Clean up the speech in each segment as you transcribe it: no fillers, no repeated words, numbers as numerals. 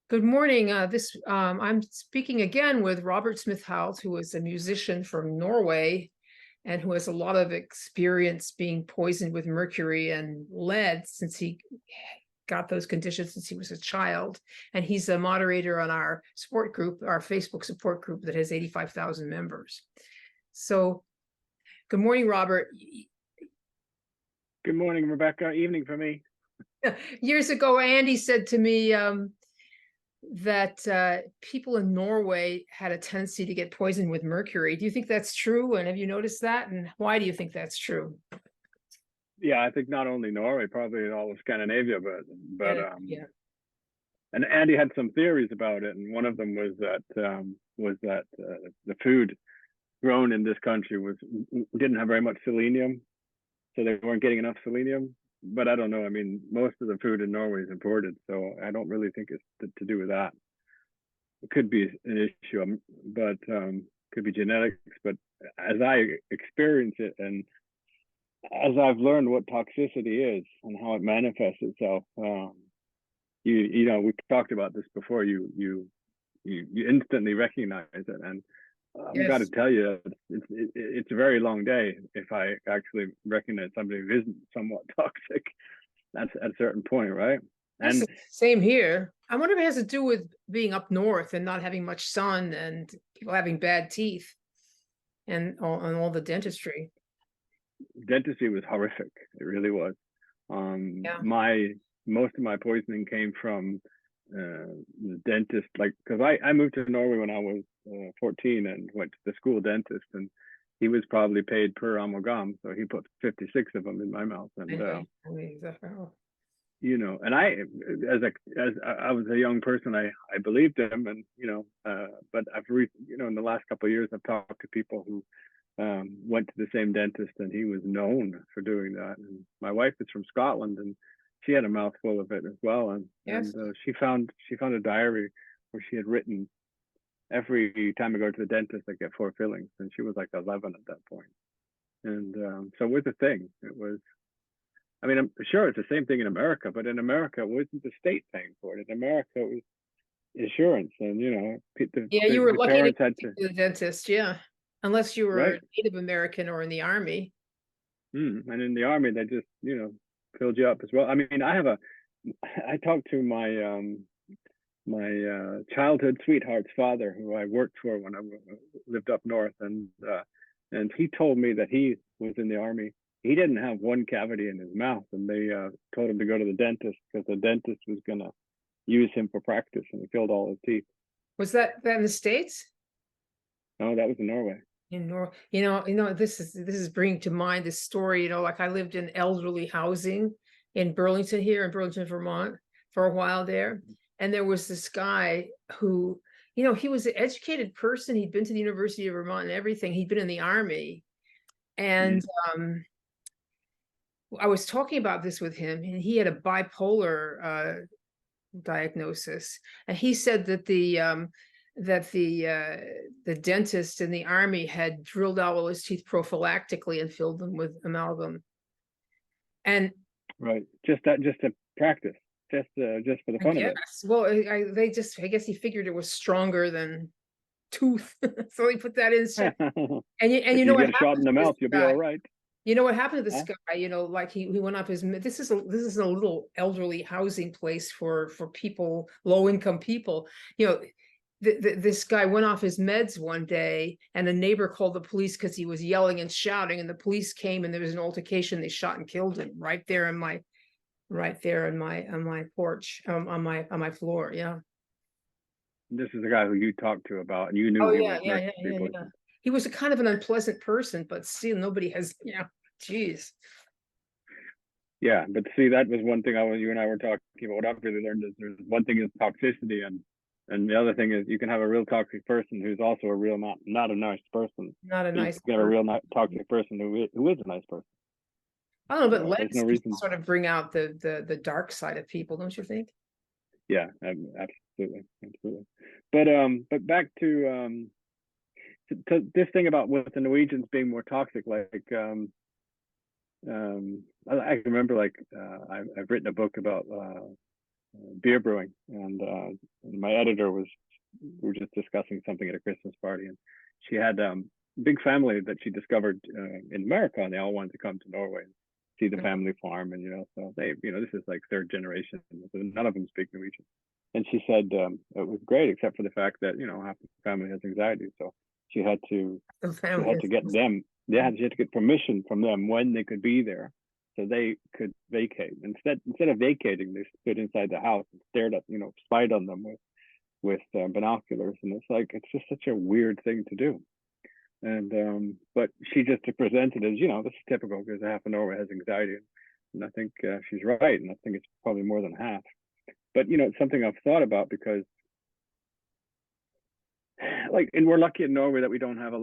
Good morning. I'm speaking again with Robert Smith-Holt, who is a musician from Norway and who has a lot of experience being poisoned with mercury and lead since he got those conditions since he was a child. And he's a moderator on our support group, our Facebook support group that has 85,000 members. So good morning, Robert. Good morning, Rebecca. Evening for me. Years ago, Andy said to me, that people in Norway had a tendency to get poisoned with mercury. Do you think that's true? And have you noticed that? And why do you think that's true? Yeah, I think not only Norway, probably all of Scandinavia, but yeah. And Andy had some theories about it, and one of them was that the food grown in this country didn't have very much selenium, so they weren't getting enough selenium. But I don't know. I mean, most of the food in Norway is imported, so I don't really think it's to do with that. It could be an issue, but could be genetics. But as I experience it, and as I've learned what toxicity is and how it manifests itself, you know, we talked about this before. You instantly recognize it, and I've got to tell you, it's a very long day if I actually recognize somebody who isn't somewhat toxic. That's at a certain point, right? And same here. I wonder if it has to do with being up north and not having much sun and people having bad teeth and all the dentistry. Dentistry was horrific. It really was. Most of my poisoning came from the dentist, like, because I moved to Norway when I was 14 and went to the school dentist, and he was probably paid per amalgam, so he put 56 of them in my mouth, and you know, and as I was a young person, I believed him, and you know, but in the last couple of years I've talked to people who went to the same dentist, and he was known for doing that. And my wife is from Scotland, and she had a mouthful of it as well, and she found a diary where she had written, every time I go to the dentist I get 4 fillings, and she was like 11 at that point. And so it was a thing. It was, I mean, I'm sure it's the same thing in America, but in America it wasn't the state paying for it. In America it was insurance, and you know, you were lucky to go to the dentist, unless you were right? a Native American or in the army. And in the army they just, you know, filled you up as well. I mean, I talked to my my childhood sweetheart's father, who I worked for when I lived up north, and he told me that he was in the army. He didn't have one cavity in his mouth, and they told him to go to the dentist because the dentist was going to use him for practice, and he filled all his teeth. Was that in the States? No, that was in Norway. In Norway, you know, this is bringing to mind this story. You know, like I lived in elderly housing in Burlington, here in Burlington, Vermont, for a while there, and there was this guy who, you know, he was an educated person. He'd been to the University of Vermont and everything. He'd been in the army, and I was talking about this with him, and he had a bipolar diagnosis, and he said that the dentist in the army had drilled out all his teeth prophylactically and filled them with amalgam. And right, just to practice, just for the fun of it. Well, I guess he figured it was stronger than tooth, so he put that in. And you know, get a shot in the mouth, you'll be all right. You know what happened to this guy? You know, like he went up his. This is a little elderly housing place for people, low income people. You know, this guy went off his meds one day, and a neighbor called the police because he was yelling and shouting, and the police came, and there was an altercation. They shot and killed him right there on my porch, on my floor. Yeah. This is the guy who you talked to about, and you knew. Oh yeah. He was a kind of an unpleasant person, but still, nobody has. Yeah. Geez. Yeah, but see, that was one thing you and I were talking about. What I've really learned is there's one thing is toxicity, and the other thing is you can have a real toxic person who's also a real not a nice person. Not a But you nice can have a person. real not toxic person who is a nice person. I don't know, You but know, there's no lettuce can reason. sort of bring out the dark side of people, don't you think? Yeah, absolutely, absolutely. But back to this thing about with the Norwegians being more toxic, I can remember I've written a book about beer brewing, and my editor was we were just discussing something at a Christmas party, and she had big family that she discovered in America, and they all wanted to come to Norway and see the family farm, and so they this is like third generation, so none of them speak Norwegian. And she said it was great, except for the fact that half the family has anxiety, so she had to The she family had to is. get them. Yeah, she had to get permission from them when they could be there, so they could vacate. Instead of vacating, they stood inside the house and stared at, spied on them with binoculars, and it's just such a weird thing to do. And but she just presented as, this is typical because half of Norway has anxiety, and I think she's right, and I think it's probably more than half. But it's something I've thought about because and we're lucky in Norway that we don't have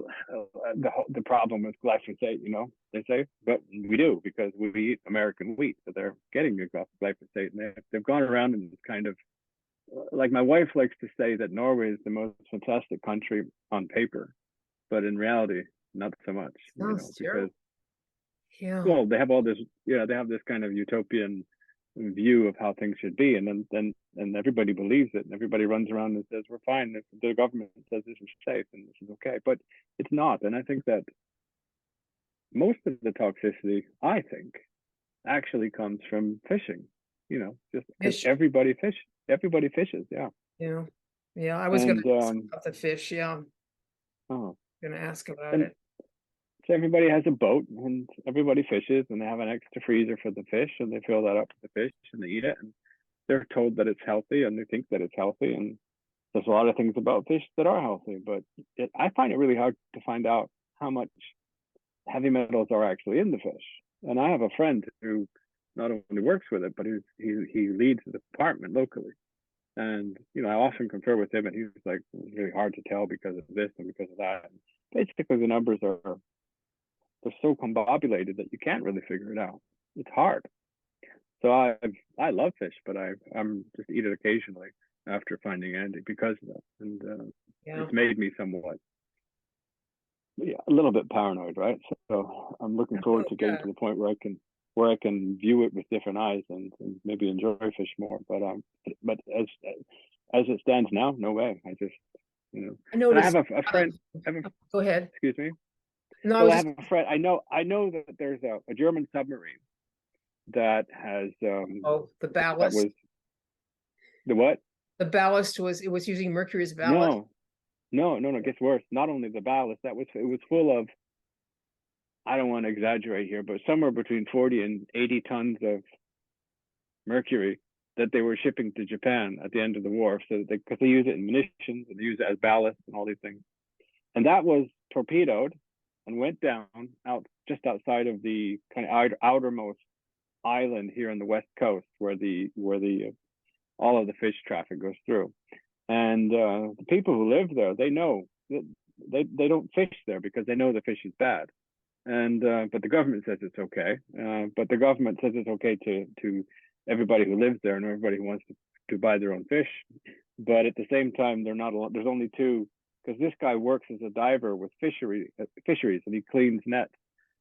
the problem with glyphosate, they say, but we do because we eat American wheat, so they're getting glyphosate, and they've gone around and kind of like my wife likes to say that Norway is the most fantastic country on paper, but in reality, not so much, Sounds because terrible. Yeah. well, they have all this, they have this kind of utopian view of how things should be, and then everybody believes it, and everybody runs around and says we're fine if the government says this is safe and this is okay, but it's not. And I think that most of the toxicity, I think, actually comes from fishing. Just because Fish. everybody fishes, yeah. Yeah. Yeah. I was gonna And ask about the fish. Yeah. oh, Gonna ask about and it. so everybody has a boat, and everybody fishes, and they have an extra freezer for the fish, and they fill that up with the fish, and they eat it, and they're told that it's healthy, and they think that it's healthy, and there's a lot of things about fish that are healthy, but I find it really hard to find out how much heavy metals are actually in the fish. And I have a friend who not only works with it, but he leads the department locally. And I often confer with him, and he's like, it's really hard to tell because of this and because of that. And basically, the numbers they're so combobulated that you can't really figure it out. It's hard. So I love fish, but I'm just eat it occasionally after finding Andy because of that, and Yeah. it's made me somewhat, yeah, a little bit paranoid, right? So I'm looking forward Oh, to getting yeah. to the point where I can view it with different eyes, and maybe enjoy fish more. But as it stands now, no way. I just I and I have noticed a a lot friend. I have a, of, go ahead. excuse me. No, I Well, was I just, have a friend. I know that there's a German submarine that has oh, the that ballast. was the what? The ballast it was using mercury as ballast. No, no. It gets worse. Not only the ballast, it was full of, I don't want to exaggerate here, but somewhere between 40 and 80 tons of mercury that they were shipping to Japan at the end of the war. So because they use it in munitions and they use it as ballast and all these things. And that was torpedoed and went down out just outside of the kind of outermost island here on the west coast where the all of the fish traffic goes through. And the people who live there, they know that they don't fish there because they know the fish is bad. And but the government says it's okay. But the government says it's okay to everybody who lives there and everybody who wants to buy their own fish. But at the same time, they're not. There's only two, because this guy works as a diver with fisheries, and he cleans nets.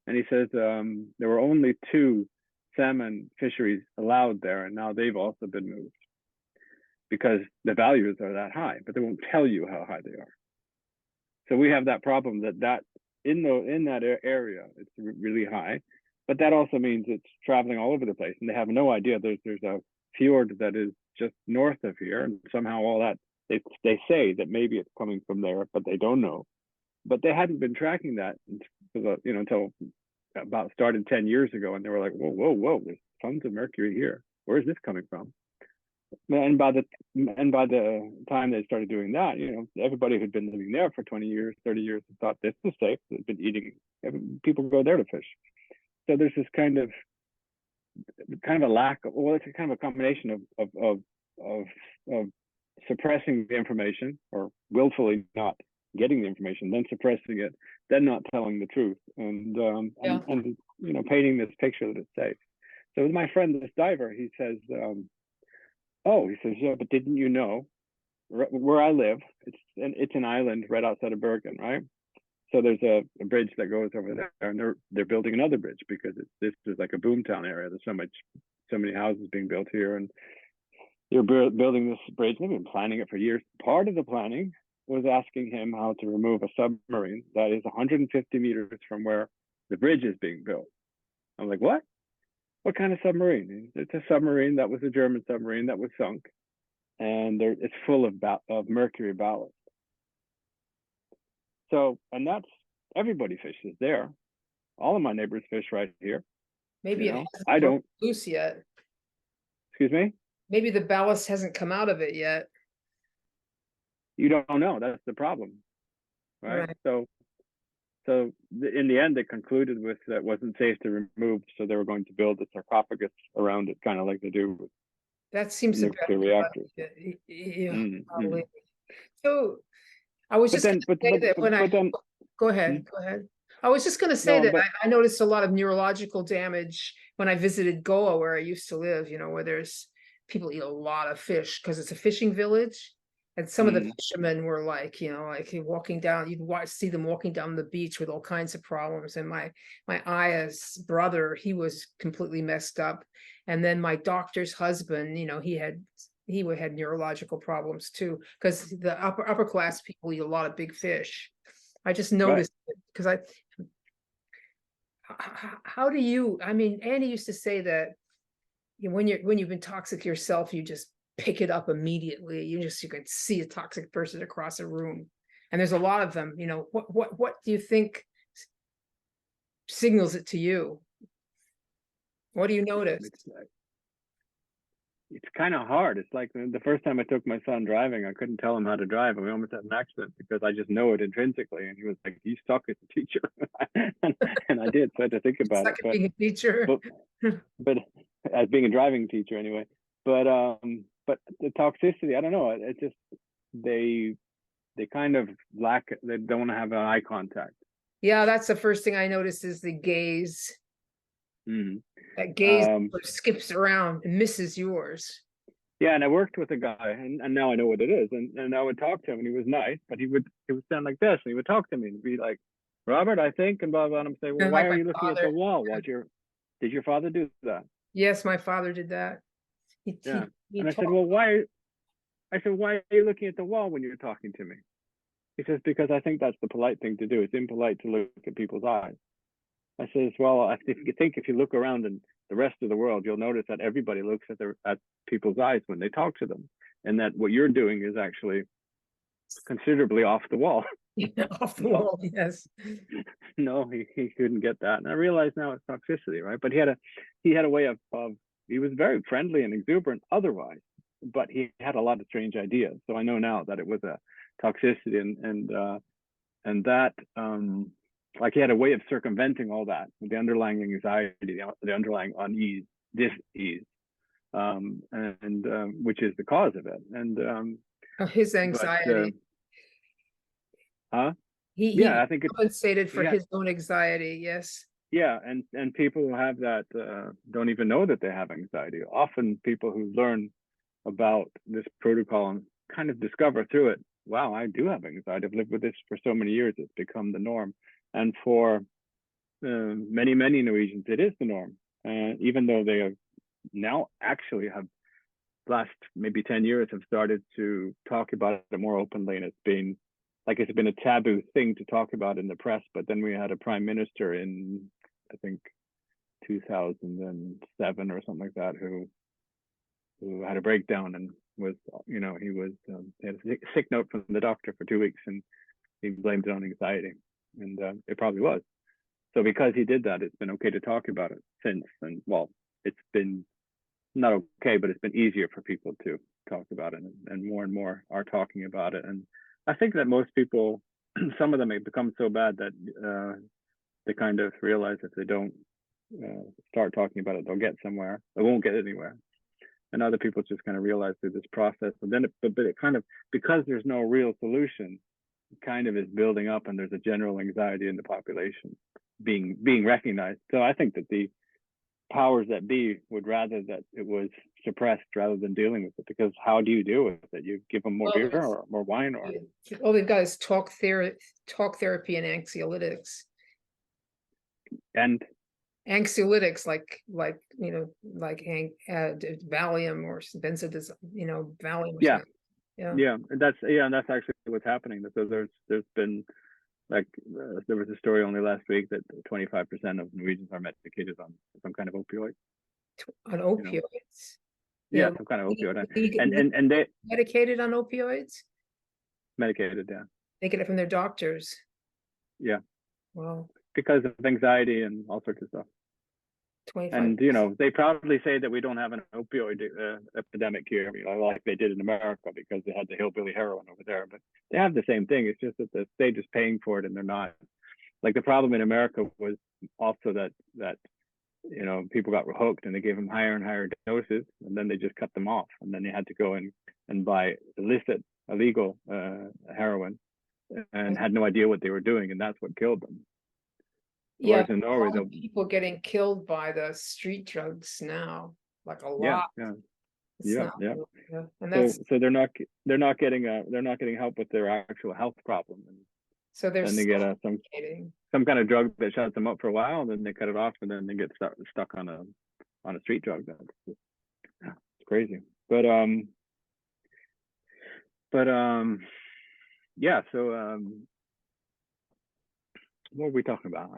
And he says there were only two salmon fisheries allowed there, and now they've also been moved because the values are that high, but they won't tell you how high they are. So we have that problem that in that area it's really high, but that also means it's traveling all over the place, and they have no idea there's a fjord that is just north of here, and somehow all that they say that maybe it's coming from there, but they don't know. But they hadn't been tracking that until about started 10 years ago, and they were like, whoa, there's tons of mercury here. Where's this coming from? And by the time they started doing that, everybody who'd been living there for 20 years, 30 years, thought this is safe. They've been eating. People go there to fish. So there's this kind of kind of a lack of, well, it's a kind of a combination of of suppressing the information or willfully not getting the information, then suppressing it, then not telling the truth, Yeah. and painting this picture that it's safe. So with my friend, this diver, he says, oh, he says, yeah, but didn't you know where I live? It's an island right outside of Bergen, right? So there's a bridge that goes over there, and they're building another bridge because this is like a boomtown area. There's so many houses being built here, and you're building this bridge. They've been planning it for years. Part of the planning was asking him how to remove a submarine that is 150 meters from where the bridge is being built. I'm like, what? What kind of submarine? It's a submarine that was a German submarine that was sunk, and it's full of mercury ballast. So, and that's, everybody fishes there. All of my neighbors fish right here. Maybe it I hasn't don't. loose yet. Excuse me? Maybe the ballast hasn't come out of it yet. You don't know. That's the problem, right? So in the end, they concluded with that it wasn't safe to remove, so they were going to build a sarcophagus around it, kind of like they do with That seems a nuclear bit, reactors. yeah, Mm-hmm. So I was just going to say that when I go ahead, go ahead. I was just going to say that I noticed a lot of neurological damage when I visited Goa, where I used to live, where there's people eat a lot of fish because it's a fishing village. And some of the fishermen were like, like walking down, you'd see them walking down the beach with all kinds of problems. And my Aya's brother, he was completely messed up. And then my doctor's husband, he had neurological problems too, because the upper class people eat a lot of big fish. I just noticed it because how do you, Andy used to say that when you've been toxic yourself, you just pick it up immediately. You can see a toxic person across a room, and there's a lot of them. What do you think signals it to you? What do you notice? It's kind of hard. It's like the first time I took my son driving, I couldn't tell him how to drive, and we almost had an accident because I just know it intrinsically. And he was like, "You suck as a teacher," and I did. So I had to think about it. Being a teacher, but as being a driving teacher anyway. But the toxicity, I don't know. It just they kind of lack. They don't have an eye contact. Yeah, that's the first thing I noticed is the gaze. Mm-hmm. That gaze skips around and misses yours. Yeah, and I worked with a guy, and now I know what it is. And I would talk to him, and he was nice, but he would stand like this, and he would talk to me and be like, "Robert, I think," and blah blah. And I'm saying, "Well, why are you looking at the wall? Did your father do that?" Yes, my father did that. He and I said, "Well, why?" I said, "Why are you looking at the wall when you're talking to me?" He says, "Because I think that's the polite thing to do. It's impolite to look at people's eyes." I says, "Well, I think if you look around in the rest of the world, you'll notice that everybody looks at people's eyes when they talk to them, and that what you're doing is actually considerably off the wall." Off the wall, yes. No, he couldn't get that, and I realize now it's toxicity, right? But he had a way of he was very friendly and exuberant otherwise, but he had a lot of strange ideas. So I know now that it was a toxicity, and that like he had a way of circumventing all that, the underlying anxiety, the underlying unease, dis-ease, and which is the cause of it. And his anxiety. He I think it's compensated for his own anxiety. Yes. Yeah, and people who have that don't even know that they have anxiety. Often people who learn about this protocol and kind of discover through it, wow, I do have anxiety. I've lived with this for so many years. It's become the norm. And for many Norwegians, it is the norm. Even though they have now actually have last maybe 10 years have started to talk about it more openly, and it's been a taboo thing to talk about in the press. But then we had a prime minister in, I think, 2007 or something like that, who had a breakdown and was, he had a sick note from the doctor for 2 weeks, and he blamed it on anxiety, and it probably was. So because he did that, it's been okay to talk about it since. And well, it's been not okay, but it's been easier for people to talk about it, and more are talking about it. And I think that most people, some of them, have become so bad that they kind of realize if they don't start talking about it, they'll get somewhere. They won't get anywhere. And other people just kind of realize through this process. And then, but it kind of, because there's no real solution, it kind of is building up, and there's a general anxiety in the population being recognized. So I think that the powers that be would rather that it was suppressed rather than dealing with it, because how do you deal with it? You give them more Well, beer or more wine, or all they've got is talk therapy and anxiolytics. and Anxiolytics, like Valium or benzodiazepine, Valium. Or yeah, yeah. and that's actually what's happening. So there's been like there was a story only last week that 25% of Norwegians are medicated on some kind of opioid. On opioids. Yeah, some kind of opioid, and they medicated on opioids. medicated, yeah. They get it from their doctors. Yeah. Wow. Because of anxiety and all sorts of stuff. 25. And they proudly say that we don't have an opioid epidemic here, like they did in America, because they had the hillbilly heroin over there. But they have the same thing. It's just that the state is paying for it, and they're not. Like the problem in America was also that people got hooked, and they gave them higher and higher doses, and then they just cut them off, and then they had to go and buy illegal heroin, and had no idea what they were doing, and that's what killed them. Yeah, whereas in Norway, people getting killed by the street drugs now, like a yeah, lot. yeah, It's yeah, not, yeah. and that's So they're not getting help with their actual health problem, and so they're then they get suffocating. some kind of drug that shuts them up for a while, and then they cut it off, and then they get stuck on a street drug. It's crazy. But yeah. So what were we talking about?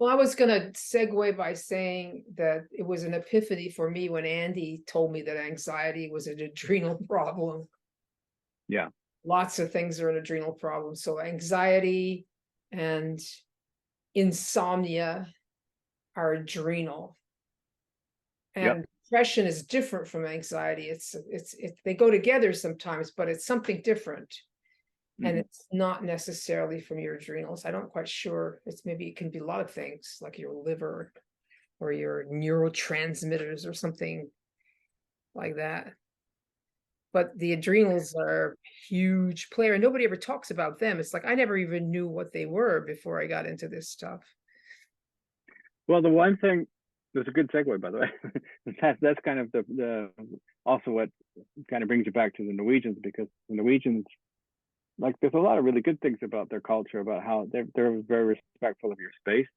Well, I was going to segue by saying that it was an epiphany for me when Andy told me that anxiety was an adrenal problem. Yeah. Lots of things are an adrenal problem. So anxiety and insomnia are adrenal. And depression is different from anxiety. They go together sometimes, but it's something different. And it's not necessarily from your adrenals. I'm not quite sure. It can be a lot of things, like your liver or your neurotransmitters or something like that. But the adrenals are a huge player, and nobody ever talks about them. It's like I never even knew what they were before I got into this stuff. Well, the one thing, that's a good segue, by the way. That's kind of the also what kind of brings you back to the Norwegians, because the Norwegians, like, there's a lot of really good things about their culture, about how they're very respectful of your space.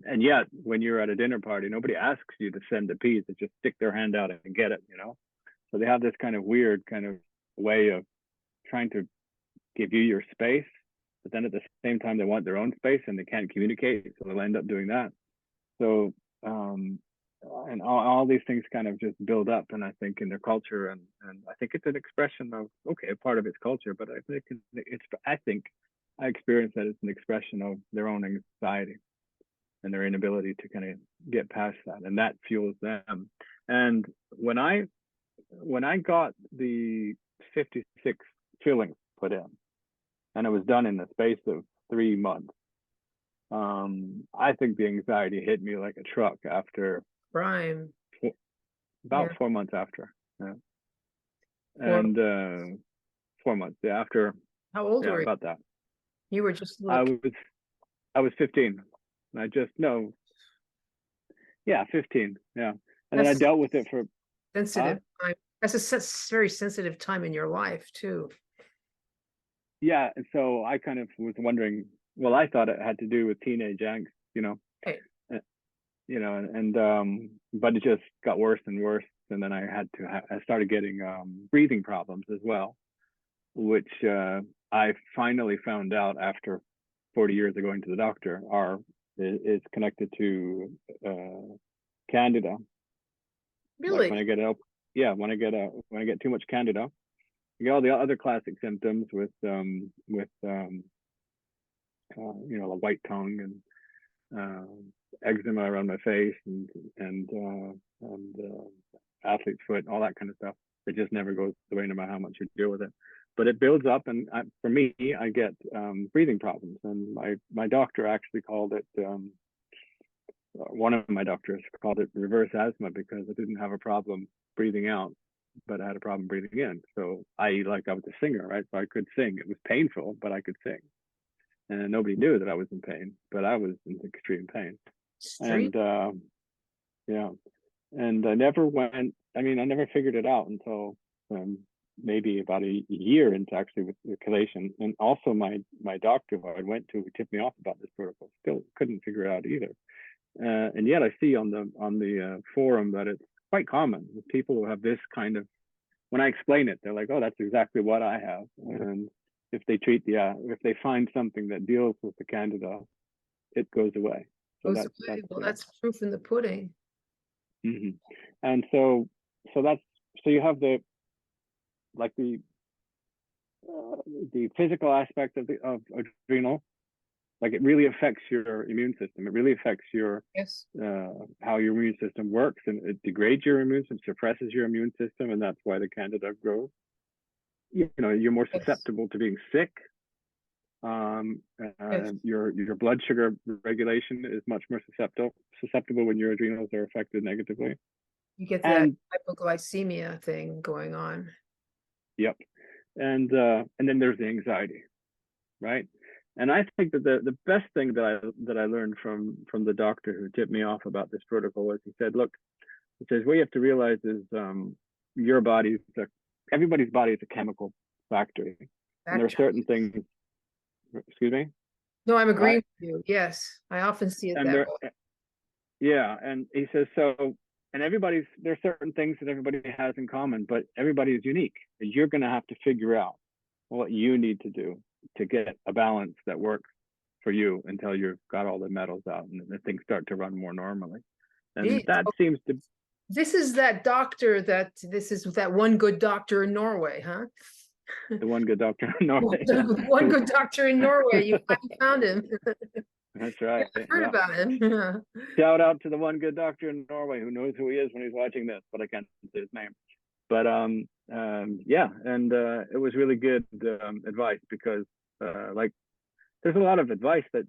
And yet, when you're at a dinner party, nobody asks you to send the peas. They just stick their hand out and get it, So they have this kind of weird kind of way of trying to give you your space, but then at the same time, they want their own space, and they can't communicate, so they'll end up doing that. So, and all these things kind of just build up, and I think in their culture, and I think it's an expression of, a part of its culture, but I think I experience that it's an expression of their own anxiety and their inability to kind of get past that, and that fuels them. And when I got the 56 fillings put in, and it was done in the space of 3 months, I think the anxiety hit me like a truck after Prime. about 4 months after. Yeah. And 4 months, yeah, after. How old were you? About that. You were just I was 15. I just 15. Yeah. And then I dealt with it for sensitive time. That's a very sensitive time in your life too. Yeah, and so I kind of was wondering. Well, I thought it had to do with teenage angst, Right. But it just got worse and worse, and then I started getting breathing problems as well, which I finally found out after 40 years of going to the doctor is connected to candida. Really? Like when I get when I get too much candida, you get all the other classic symptoms with a white tongue and eczema around my face and athlete's foot and all that kind of stuff. It just never goes away no matter how much you deal with it. But it builds up, and for me, I get breathing problems. And my doctor actually called it one of my doctors called it reverse asthma because I didn't have a problem breathing out, but I had a problem breathing in. So I was a singer, right? So I could sing. It was painful, but I could sing. And nobody knew that I was in pain, but I was in extreme pain. Street. And yeah, and I never went. I mean, I never figured it out until maybe about a year into actually with the chelation. And also my doctor who I went to who tipped me off about this protocol still couldn't figure it out either. And yet I see on the forum that it's quite common with people who have this kind of. When I explain it, they're like, "Oh, that's exactly what I have." And if they if they find something that deals with the candida, it goes away. So Goes away. Well, that's proof in the pudding. mm-hmm. And so that's so you have the like the physical aspect of adrenal, like it really affects your immune system. It really affects your Yes. how your immune system works, and it degrades your immune system, suppresses your immune system, and that's why the candida grows. You know, you're more Yes. susceptible to being sick. Yes. Your blood sugar regulation is much more susceptible when your adrenals are affected negatively. You get that And hypoglycemia thing going on. yep, and then there's the anxiety, right? And I think that the best thing that I learned from the doctor who tipped me off about this protocol was he said, look, he says what you have to realize is your body's everybody's body is a chemical factory, and there are certain things. Excuse me. No, I'm agreeing Right. with you. Yes, I often see it And that there, way. yeah, and he says so. And there are certain things that everybody has in common, but everybody is unique. And you're going to have to figure out what you need to do to get a balance that works for you until you've got all the metals out and the things start to run more normally. And that seems to. This is that doctor this is that one good doctor in Norway, huh? The one good doctor in Norway. One good doctor in Norway. You finally found him. That's right. I've heard about him. Shout out to the one good doctor in Norway who knows who he is when he's watching this, but I can't say his name. But yeah, and it was really good advice because like there's a lot of advice that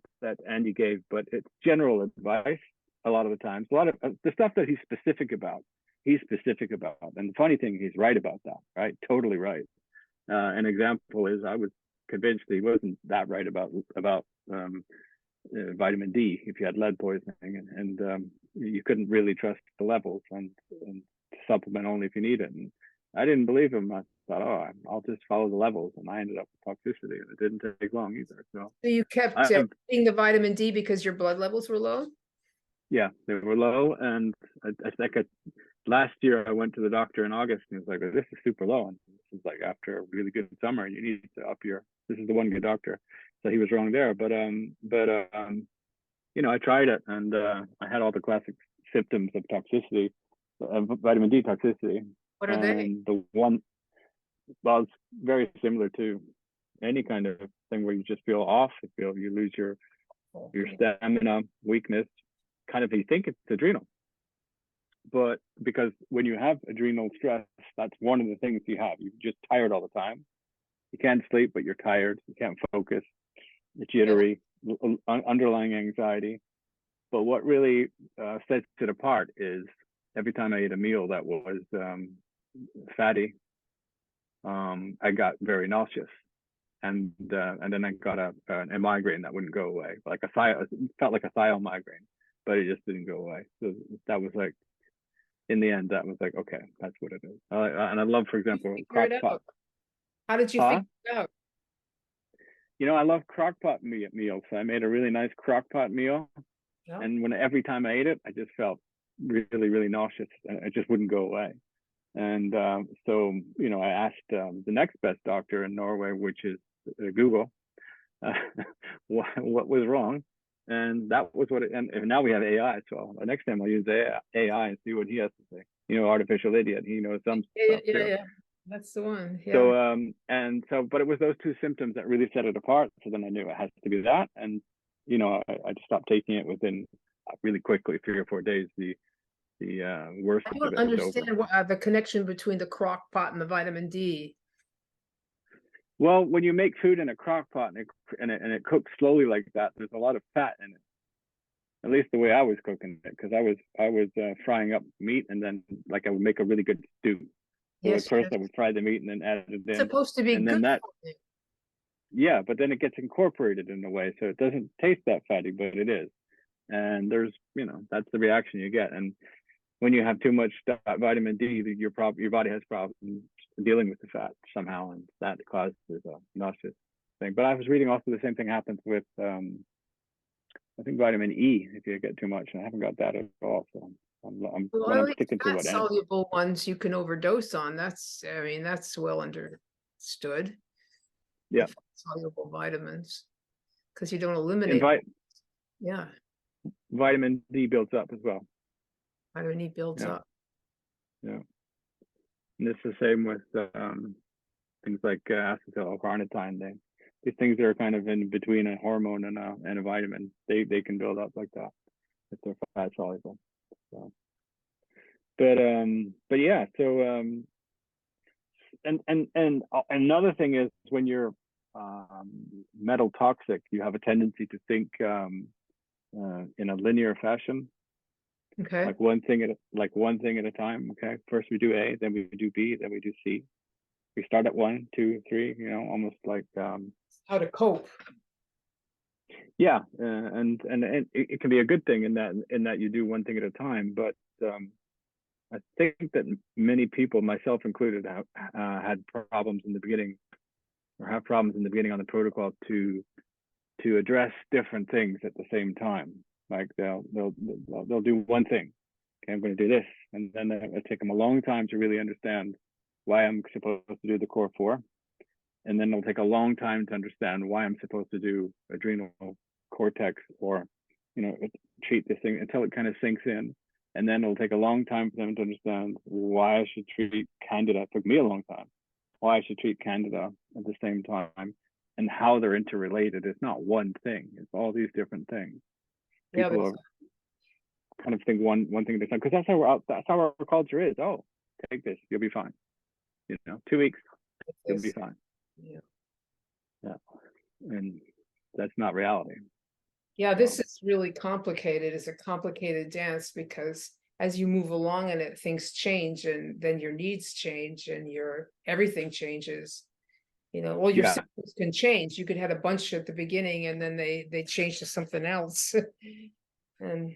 Andy gave, but it's general advice a lot of the times. A lot of the stuff that he's specific about. And the funny thing, he's right about that, right? Totally right. An example is I was convinced he wasn't that right about vitamin D if you had lead poisoning, and you couldn't really trust the levels and supplement only if you need it. And I didn't believe him. I thought, oh, I'll just follow the levels, and I ended up with toxicity, and it didn't take long either. So you kept eating the vitamin D because your blood levels were low? Yeah, they were low, and I think last year I went to the doctor in August, and he was like, "This is super low, and this is like after a really good summer, you need to up your. This is the one good doctor." So he was wrong there, but you know, I tried it, and I had all the classic symptoms of toxicity, vitamin D toxicity. What are they? And the one, well, it's very similar to any kind of thing where you just feel off, you lose your stamina, weakness, kind of you think it's adrenal. But because when you have adrenal stress, that's one of the things you have. You're just tired all the time. You can't sleep, but you're tired. You can't focus. You're jittery, underlying anxiety. But what really sets it apart is every time I ate a meal that was fatty, I got very nauseous, and then I got a migraine that wouldn't go away, like it felt like a thiol migraine, but it just didn't go away. So that was like, in the end, that was like, okay, that's what it is. And I love, for example, crock pot. How did you figure it out? You know, I love crock pot meals. So I made a really nice crock pot meal. Yeah. And every time I ate it, I just felt really, really nauseous. It just wouldn't go away. And so, you know, I asked the next best doctor in Norway, which is Google, what was wrong. And that was what and now we have AI. So the next time I'll use AI and see what he has to say. You know, artificial idiot. He knows some stuff too. Yeah. That's the one. Yeah. So, but it was those two symptoms that really set it apart. So then I knew it has to be that. And, you know, I just stopped taking it within really quickly, 3 or 4 days. The worst. I don't understand what the connection between the crock pot and the vitamin D. Well, when you make food in a crock pot and it cooks slowly like that, there's a lot of fat in it. At least the way I was cooking it, because I was frying up meat, and then like I would make a really good stew. So at Yes, first yes. I would fry the meat and then add it It's in, supposed to be and good then that, for you. yeah, but then it gets incorporated in a way, so it doesn't taste that fatty, but it is. And there's, that's the reaction you get. And when you have too much vitamin D, your body has problems dealing with the fat somehow, and that causes a nauseous thing. But I was reading also the same thing happens with I think vitamin E if you get too much. And I haven't got that at all, so Well, but at I'm least sticking to fat what Ant. soluble ones you can overdose on. I mean, that's well understood. The Yeah, fat soluble vitamins, because you don't eliminate. invite Yeah, vitamin D builds up as well. vitamin E builds Yeah, up. yeah. And it's the same with things like acetyl-L-carnitine. These things are kind of in between a hormone and a vitamin. They can build up like that if they're fat soluble. So, but yeah. So and another thing is when you're metal toxic, you have a tendency to think in a linear fashion, Okay. like one thing at a time. Okay, first we do A, then we do B, then we do C. We start at 1, 2, 3. Almost like How to cope. yeah, and it can be a good thing in that you do one thing at a time. But I think that many people, myself included, have had problems in the beginning, or have problems in the beginning on the protocol to address different things at the same time. Like they'll do one thing. Okay, I'm going to do this, and then it'll take them a long time to really understand why I'm supposed to do the core 4, and then it'll take a long time to understand why I'm supposed to do adrenal cortex, or treat this thing until it kind of sinks in. And then it'll take a long time for them to understand why I should treat candida. It took me a long time. Why I should treat candida at the same time, and how they're interrelated. It's not one thing. It's all these different things. Yeah, People are kind of think one thing at a time, because that's how our culture is. Oh, take this, you'll be fine. 2 weeks, you'll be fine. yeah. Yeah, and that's not reality. Yeah, this is really complicated. It's a complicated dance because as you move along in it, things change, and then your needs change, and everything changes. All your Yeah, symptoms can change. You could have a bunch at the beginning, and then they change to something else. And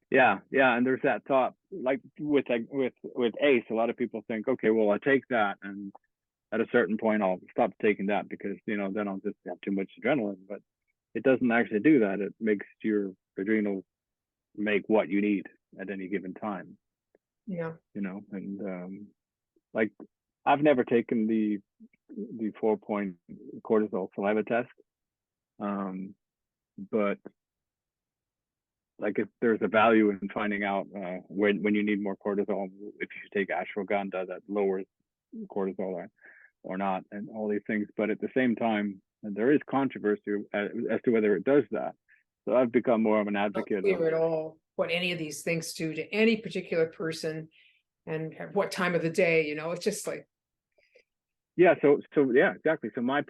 yeah, and there's that thought, like with ACE, a lot of people think, okay, well, I take that, and at a certain point I'll stop taking that because then I'll just have too much adrenaline. But it doesn't actually do that. It makes your adrenal make what you need at any given time. yeah, And like I've never taken the 4-point cortisol saliva test, but like if there's a value in finding out when you need more cortisol, if you should take ashwagandha that lowers cortisol or not, and all these things. But at the same time, there is controversy as to whether it does that. So I've become more of an not advocate of, clear at all what any of these things do to any particular person, and at what time of the day. It's just like, yeah. So yeah, exactly. So my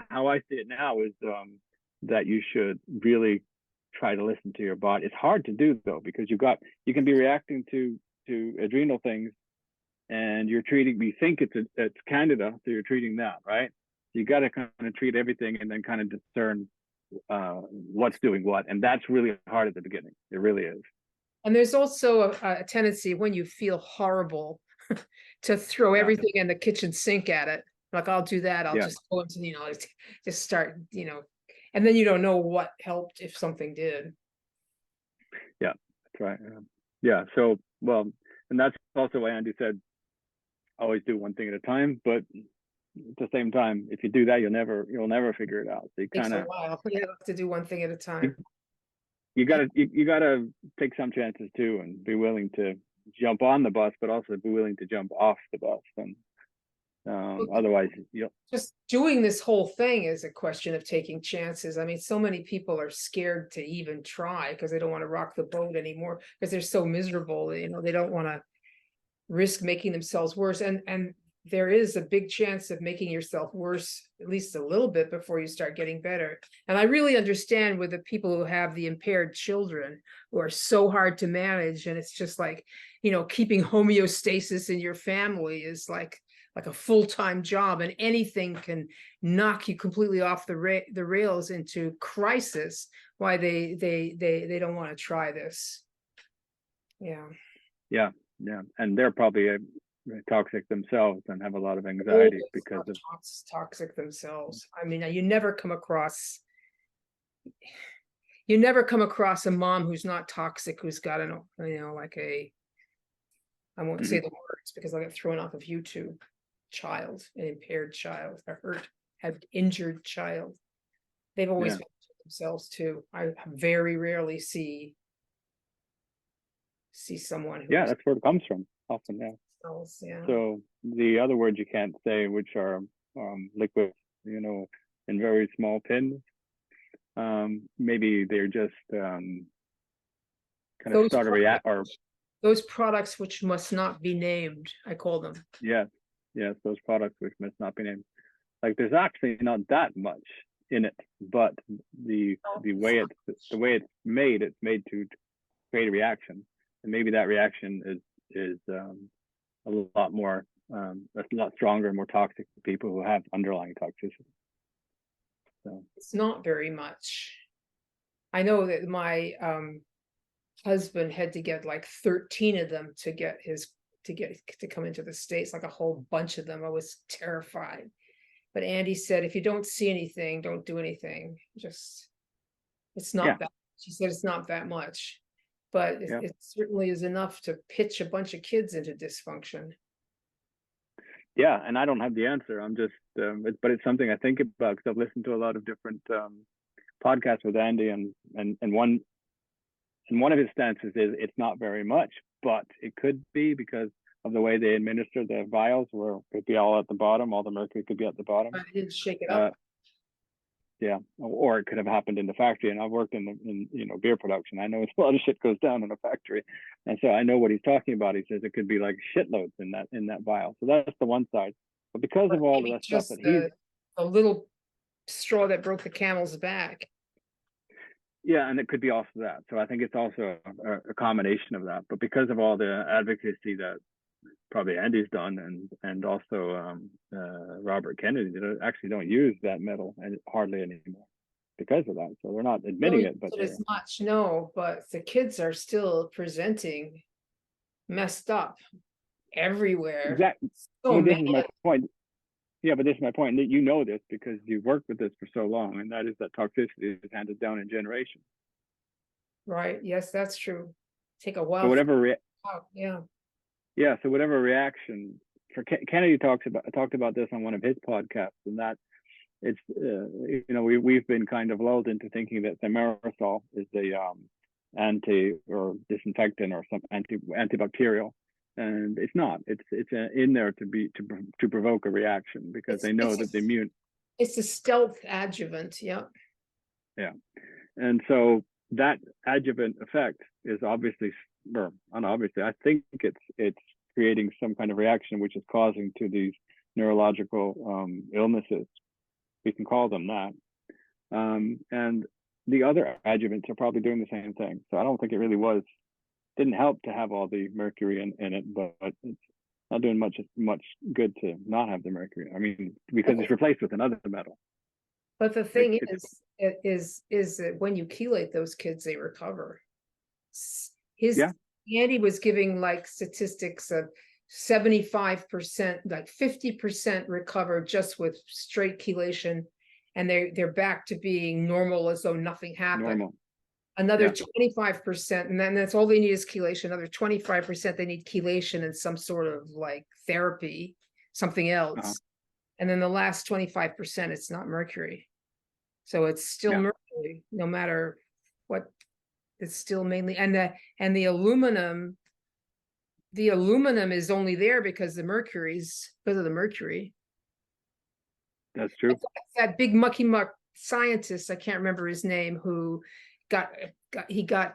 how I see it now is that you should really try to listen to your body. It's hard to do though, because you can be reacting to adrenal things, and you're treating. We think it's candida, so you're treating that, right? You got to kind of treat everything and then kind of discern what's doing what, and that's really hard at the beginning. It really is. and there's also a tendency when you feel horrible to throw Yeah, everything in the kitchen sink at it. Like, I'll do that. I'll yeah, just go into, just start, and then you don't know what helped if something did. yeah. That's right. Yeah. So well, and that's also why Andy said always do one thing at a time. But at the same time, if you do that, you'll never figure it out. So you Takes kind a of while. You have to do one thing at a time. you gotta take some chances too, and be willing to jump on the bus, but also be willing to jump off the bus. And otherwise, you'll Just doing this whole thing is a question of taking chances. I mean, so many people are scared to even try because they don't want to rock the boat anymore because they're so miserable. They don't want to risk making themselves worse. And there is a big chance of making yourself worse, at least a little bit, before you start getting better. And I really understand with the people who have the impaired children, who are so hard to manage. And it's just like, keeping homeostasis in your family is like a full-time job, and anything can knock you completely off the rails into crisis. Why they don't want to try this. Yeah. Yeah, and they're probably toxic themselves and have a lot of anxiety because of toxic themselves. I mean, you never come across a mom who's not toxic, who's got an, like I won't say the words because I'll get thrown off of YouTube. Child, an impaired child, had injured child. They've always been themselves too. I very rarely see someone who that's where it comes from often. So the other words you can't say, which are liquid, in very small pins, maybe they're just kind of start a react, or those products which must not be named, I call them. Yes, those products which must not be named. Like, there's actually not that much in it, but the way it's made to create a reaction, and maybe that reaction is a lot more, a lot stronger and more toxic to people who have underlying toxicity. So it's not very much. I know that my husband had to get like 13 of them to come into the States, like a whole bunch of them. I was terrified. But Andy said, if you don't see anything, don't do anything. Just, it's not that. She said it's not that much, but it certainly is enough to pitch a bunch of kids into dysfunction. Yeah, and I don't have the answer. I'm just, but it's something I think about, because I've listened to a lot of different podcasts with Andy, and one of his stances is it's not very much, but it could be because of the way they administer the vials, where it could be all at the bottom, all the mercury could be at the bottom. I didn't shake it up. Or it could have happened in the factory. And I've worked in beer production. I know a lot of shit goes down in a factory, and so I know what he's talking about. He says it could be like shitloads in that vial. So that's the one side. But because of all the stuff that he's a little straw that broke the camel's back. Yeah, and it could be also that. So I think it's also a combination of that. But because of all the advocacy that probably Andy's done, and also Robert Kennedy, that actually don't use that metal hardly anymore because of that. So they're not admitting it, but as much, no. But the kids are still presenting messed up everywhere. Exactly. So this is my point. Yeah, but this is my point. That this because you've worked with this for so long, and that is that toxicity is handed down in generations. Right. Yes, that's true. Take a while. So whatever. Yeah. So whatever reaction, for Kennedy talked about this on one of his podcasts, and that it's we've been kind of lulled into thinking that thimerosal is the anti or disinfectant or some antibacterial. And it's not. It's in there to provoke a reaction, because they know that the immune. It's a stealth adjuvant. Yeah. Yeah, and so that adjuvant effect is obviously, or unobviously, I think it's creating some kind of reaction which is causing to these neurological illnesses. We can call them that. And the other adjuvants are probably doing the same thing. So I don't think it really didn't help to have all the mercury in it, but it's not doing much good to not have the mercury. I mean, because it's replaced with another metal. But the thing is that when you chelate those kids, they recover. Andy was giving like statistics of 75%, like 50% recover just with straight chelation, and they're back to being normal as though nothing happened. Normal. Another 25%, and then that's all they need is chelation. Another 25% they need chelation and some sort of like therapy, something else. And then the last 25%, it's not mercury. So it's still mercury, no matter what. It's still mainly, and the aluminum is only there because of the mercury. That's true. That big mucky muck scientist, I can't remember his name, who got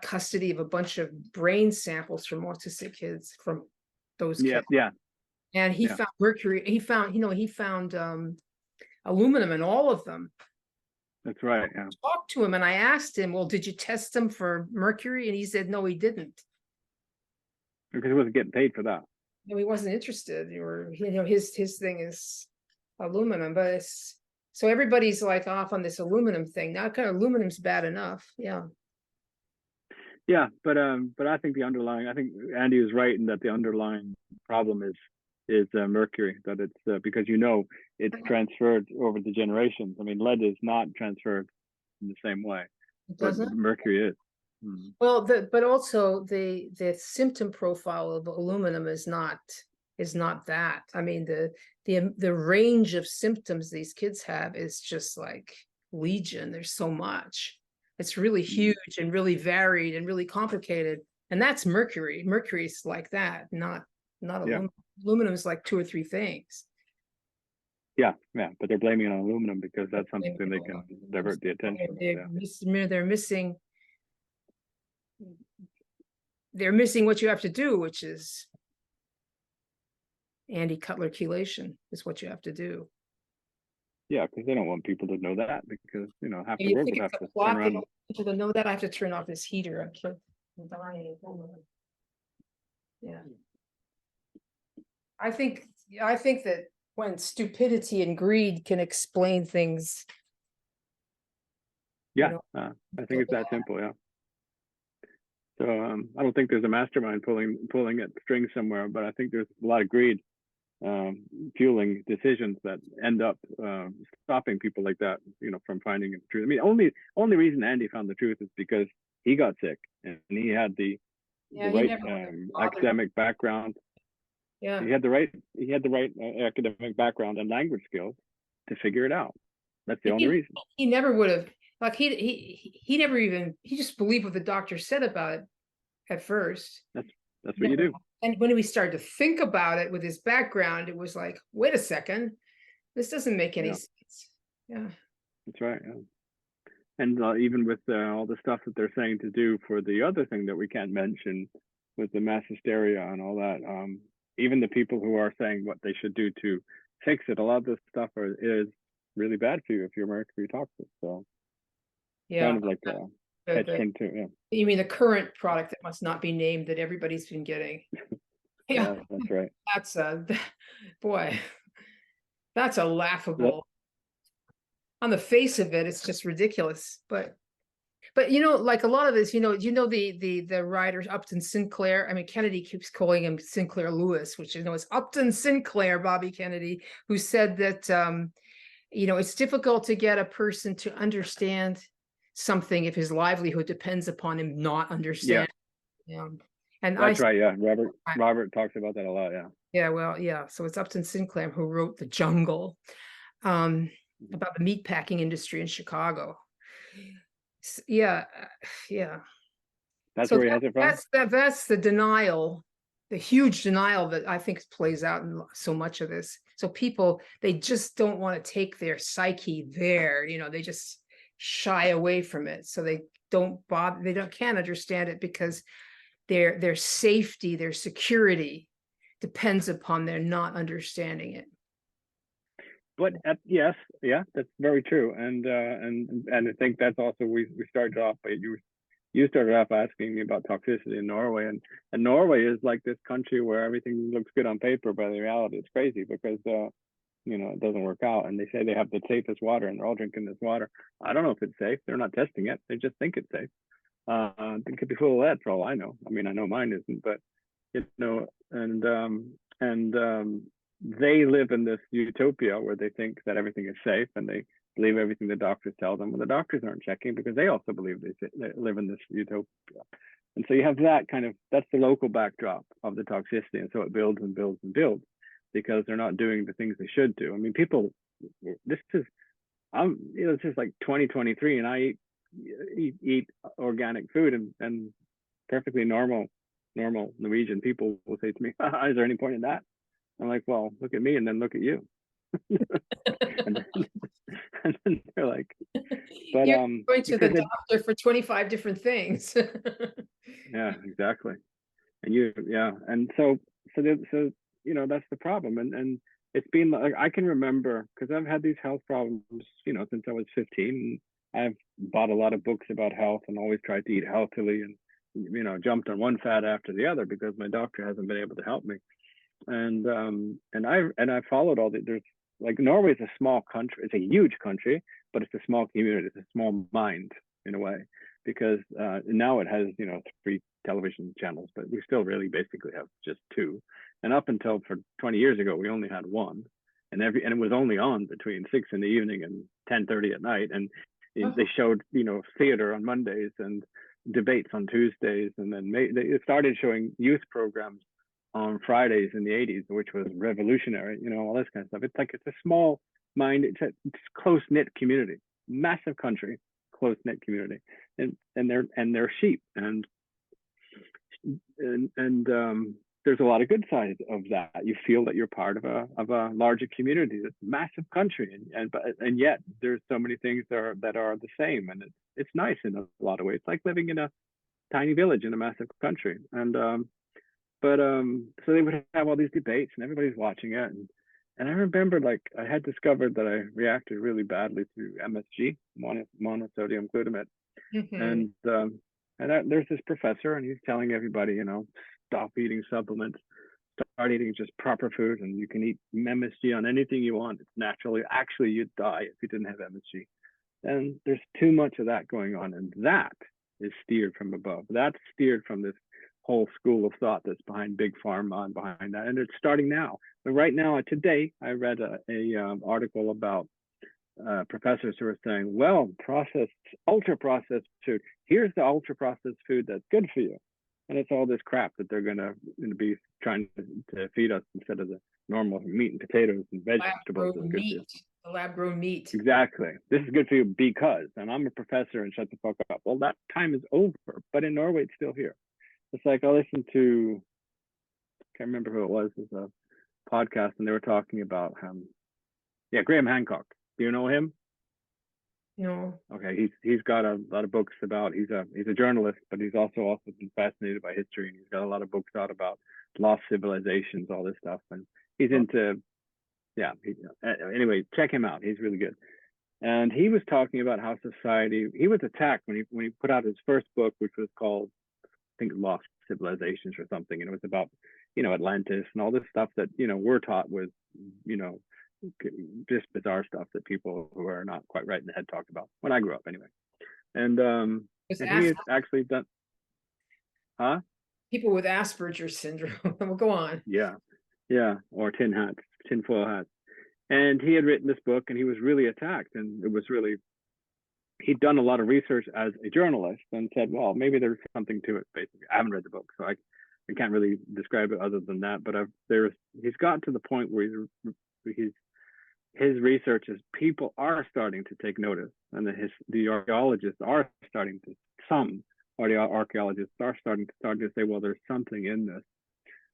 custody of a bunch of brain samples from autistic kids, from those kids. Yeah. And he Yeah, found mercury, he found, he found aluminum in all of them. that's right. Yeah, Talked to him and I asked him, well, did you test them for mercury? And he said, no, he didn't. because he wasn't getting paid for that. No, he wasn't interested. Or, his thing is aluminum, but it's, so everybody's like off on this aluminum thing. Now kind of aluminum's bad enough. Yeah. Yeah, but I think I think Andy is right in that the underlying problem is mercury. That it's because it's transferred over the generations. I mean, lead is not transferred in the same way, It but doesn't. mercury is. Mm. Well, but also the symptom profile of aluminum is not that. I mean, the range of symptoms these kids have is just like legion. There's so much. It's really Mm. huge and really varied and really complicated. And that's mercury. Mercury's like that, not Yeah, aluminum. Aluminum is like two or three things. yeah, yeah. But they're blaming it on aluminum because that's They- something they can divert the attention. They're, Yeah, they're missing they're missing what you have to do, which is Andy Cutler chelation is what you have to do. yeah, because they don't want people to know that because half the You world think would it's have a to turn plot, they around. don't want people to know that. I have to turn off this heater. I'm dying. Hold on. Yeah. I think that when stupidity and greed can explain things, Yeah, I think it's that simple. Yeah. So I don't think there's a mastermind pulling at strings somewhere, but I think there's a lot of greed fueling decisions that end up stopping people like that, from finding the truth. I mean, only reason Andy found the truth is because he got sick and he had the yeah, he right never would have bothered. academic background. Yeah. He had the right academic background and language skills to figure it out. That's the only reason. He never would have, like, he never even, he just believed what the doctor said about it at first. That's what you do. And when we started to think about it with his background, it was like, wait a second, this doesn't make any sense. Yeah. That's right. Yeah. And even with all the stuff that they're saying to do for the other thing that we can't mention with the mass hysteria and all that, even the people who are saying what they should do to fix it, a lot of this stuff is really bad for you if you're mercury toxic. So Yeah. kind of like a catch 22. Yeah. You mean the current product that must not be named that everybody's been getting? Yeah, that's right. That's boy, that's a laughable. On the face of it, it's just ridiculous. But like a lot of this, the writer Upton Sinclair. I mean, Kennedy keeps calling him Sinclair Lewis, which is Upton Sinclair, Bobby Kennedy, who said that it's difficult to get a person to understand something if his livelihood depends upon him not understanding. Yeah. And that's right. Yeah. Robert talks about that a lot. Yeah. Yeah. Well, yeah. So it's Upton Sinclair who wrote The Jungle, about the meatpacking industry in Chicago. Yeah. Yeah. That's where he has it from. That's the denial, the huge denial that I think plays out in so much of this. So people, they just don't want to take their psyche there. They just shy away from it. So they don't bother. Can't understand it because their safety, their security depends upon their not understanding it. But yes, yeah, that's very true. And I think that's also we started off by you started off asking me about toxicity in Norway, and Norway is like this country where everything looks good on paper, but in reality it's crazy because it doesn't work out. And they say they have the safest water, and they're all drinking this water. I don't know if it's safe. They're not testing it. They just think it's safe. It could be full of lead for all I know. I mean, I know mine isn't, but they live in this utopia where they think that everything is safe and they believe everything the doctors tell them. Well, the doctors aren't checking because they also believe they live in this utopia. And so you have that's the local backdrop of the toxicity. And so it builds and builds and builds because they're not doing the things they should do. I mean, this is like 2023 and I eat organic food and perfectly normal Norwegian people will say to me, is there any point in that? I'm like, well, look at me and then look at you. and then they're like, but you're going to the doctor for 25 different things. Yeah, exactly. And and so that's the problem. And it's been like, I can remember, because I've had these health problems, since I was 15. I've bought a lot of books about health and always tried to eat healthily, and jumped on one fad after the other because my doctor hasn't been able to help me. And I followed all the, there's like, Norway is a small country. It's a huge country, but it's a small community. It's a small mind in a way, because now it has 3 television channels, but we still really basically have just 2. And up until for 20 years ago, we only had 1, and it was only on between 6 in the evening and 10:30 at night. And they showed theater on Mondays and debates on Tuesdays, and then they started showing youth programs on Fridays in the 80s, which was revolutionary, all this kind of stuff. It's a small mind, it's close knit community, massive country, close knit community, and they're sheep, and there's a lot of good sides of that. You feel that you're part of a larger community, this massive country, and yet there's so many things that are the same, and it's nice in a lot of ways. It's like living in a tiny village in a massive country, so they would have all these debates and everybody's watching it, and I remember, like, I had discovered that I reacted really badly to MSG, monosodium glutamate. And there's this professor, and he's telling everybody, stop eating supplements, start eating just proper food, and you can eat MSG on anything you want. It's naturally, actually, you'd die if you didn't have MSG. And there's too much of that going on, and that is steered from above. That's steered from this whole school of thought that's behind big pharma and behind that, and it's starting now. But right now, today, I read a article about professors who are saying, well, ultra processed food, here's the ultra processed food that's good for you, and it's all this crap that they're going to be trying to feed us instead of the normal meat and potatoes and vegetables. The lab grown meat. Exactly. This is good for you because, and I'm a professor, and shut the fuck up. Well, that time is over, but in Norway, it's still here. It's like, I listened to, can't remember who it was a podcast, and they were talking about Graham Hancock. Do you know him? No. Okay, he's got a lot of books about, he's a journalist, but he's also been fascinated by history, and he's got a lot of books out about lost civilizations, all this stuff, and he's into, anyway, check him out. He's really good. And he was talking about how society, he was attacked when he put out his first book, which was called, I think, Lost Civilizations or something, and it was about Atlantis and all this stuff that we're taught was just bizarre stuff that people who are not quite right in the head talked about when I grew up, anyway. And he has actually done, people with Asperger's syndrome. Well, go on. Yeah, or tinfoil hats. And he had written this book, and he was really attacked, and it was really, he'd done a lot of research as a journalist and said, well, maybe there's something to it, basically. I haven't read the book, so I can't really describe it other than that. But he's got to the point where his research is, people are starting to take notice, and the archaeologists are starting to, some archaeologists are starting to say, well, there's something in this.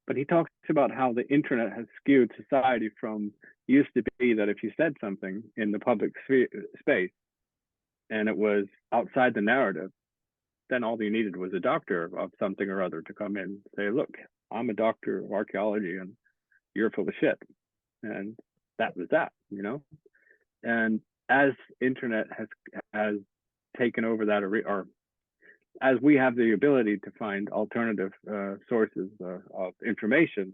But he talks about how the internet has skewed society from, used to be that if you said something in the public space and it was outside the narrative, then all you needed was a doctor of something or other to come in and say, look, I'm a doctor of archaeology and you're full of shit. And that was that, And as internet has taken over that, or as we have the ability to find alternative sources of information,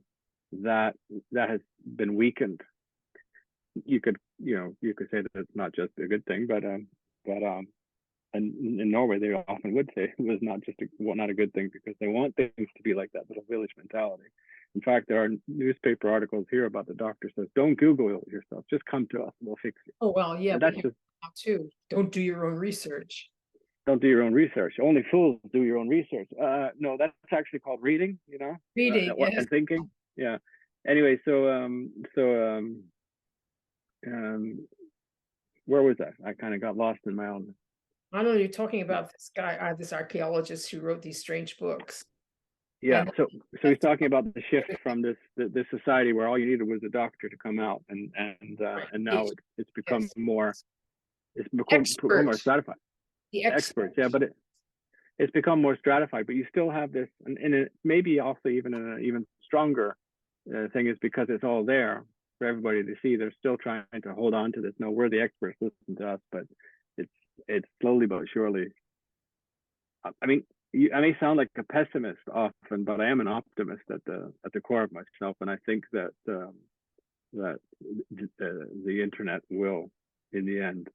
that has been weakened. You could say that it's not just a good thing, but and in Norway they often would say it was not a good thing, because they want things to be like that little village mentality. In fact, there are newspaper articles here about the doctor says, don't Google it yourself, just come to us and we'll fix it. Oh, well, yeah, and that's just too. Don't do your own research. Don't do your own research. Only fools do your own research. No, that's actually called reading, Reading, yes. And thinking. Yeah. Anyway, so where was I? I kind of got lost in my own. I know you're talking about this guy, this archaeologist who wrote these strange books. Yeah. So he's talking about the shift from this society where all you needed was a doctor to come out, and now it's become more. It's become more stratified. The experts, yeah, but it's become more stratified. But you still have this, and it maybe also even an even stronger the thing is, because it's all there for everybody to see, they're still trying to hold on to this. No, we're the experts, listen to us. But it's slowly but surely. I mean, I may sound like a pessimist often, but I am an optimist at the core of myself, and I think that the internet will, in the end,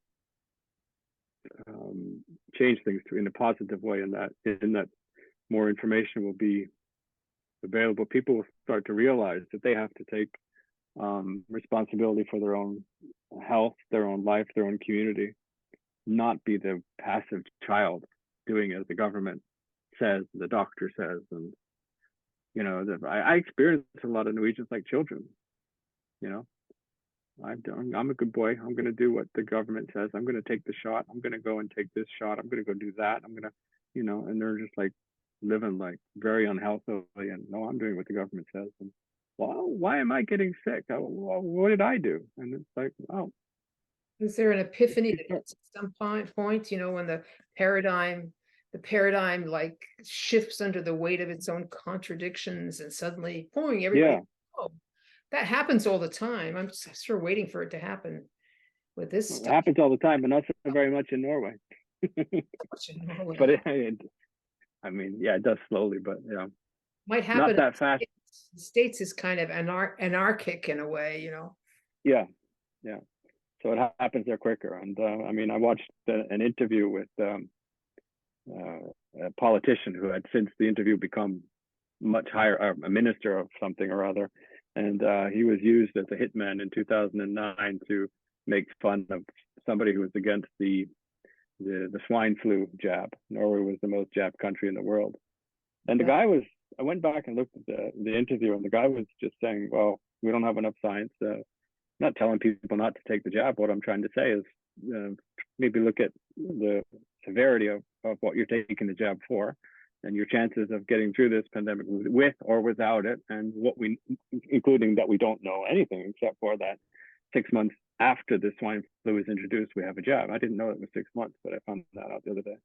change things in a positive way. In that more information will be available. People will start to realize that they have to take responsibility for their own health, their own life, their own community, not be the passive child doing as the government says, the doctor says. And I experience a lot of Norwegians like children. I'm a good boy. I'm going to do what the government says. I'm going to take the shot. I'm going to go and take this shot. I'm going to go do that. I'm going to, and they're just like living like very unhealthily. And no, I'm doing what the government says. And well, why am I getting sick? What did I do? And it's like, oh. Is there an epiphany that hits at some point, when the paradigm like shifts under the weight of its own contradictions, and suddenly, boing, everybody, oh, that happens all the time. I'm sort of waiting for it to happen with this stuff. It happens all the time, but not so very much in Norway. But I mean, yeah, it does slowly, but might happen. Not that fast. The States is kind of anarchic in a way, Yeah. So it happens there quicker. And I mean, I watched an interview with a politician who had since the interview become much higher, a minister of something or other. And he was used as a hitman in 2009 to make fun of somebody who was against the swine flu jab. Norway was the most jabbed country in the world. And the guy was, I went back and looked at the interview, and the guy was just saying, well, we don't have enough science. Not telling people not to take the jab. What I'm trying to say is maybe look at the severity of what you're taking the jab for, and your chances of getting through this pandemic with or without it, and including that we don't know anything except for that 6 months after the swine flu was introduced, we have a jab. I didn't know it was 6 months, but I found that out the other day.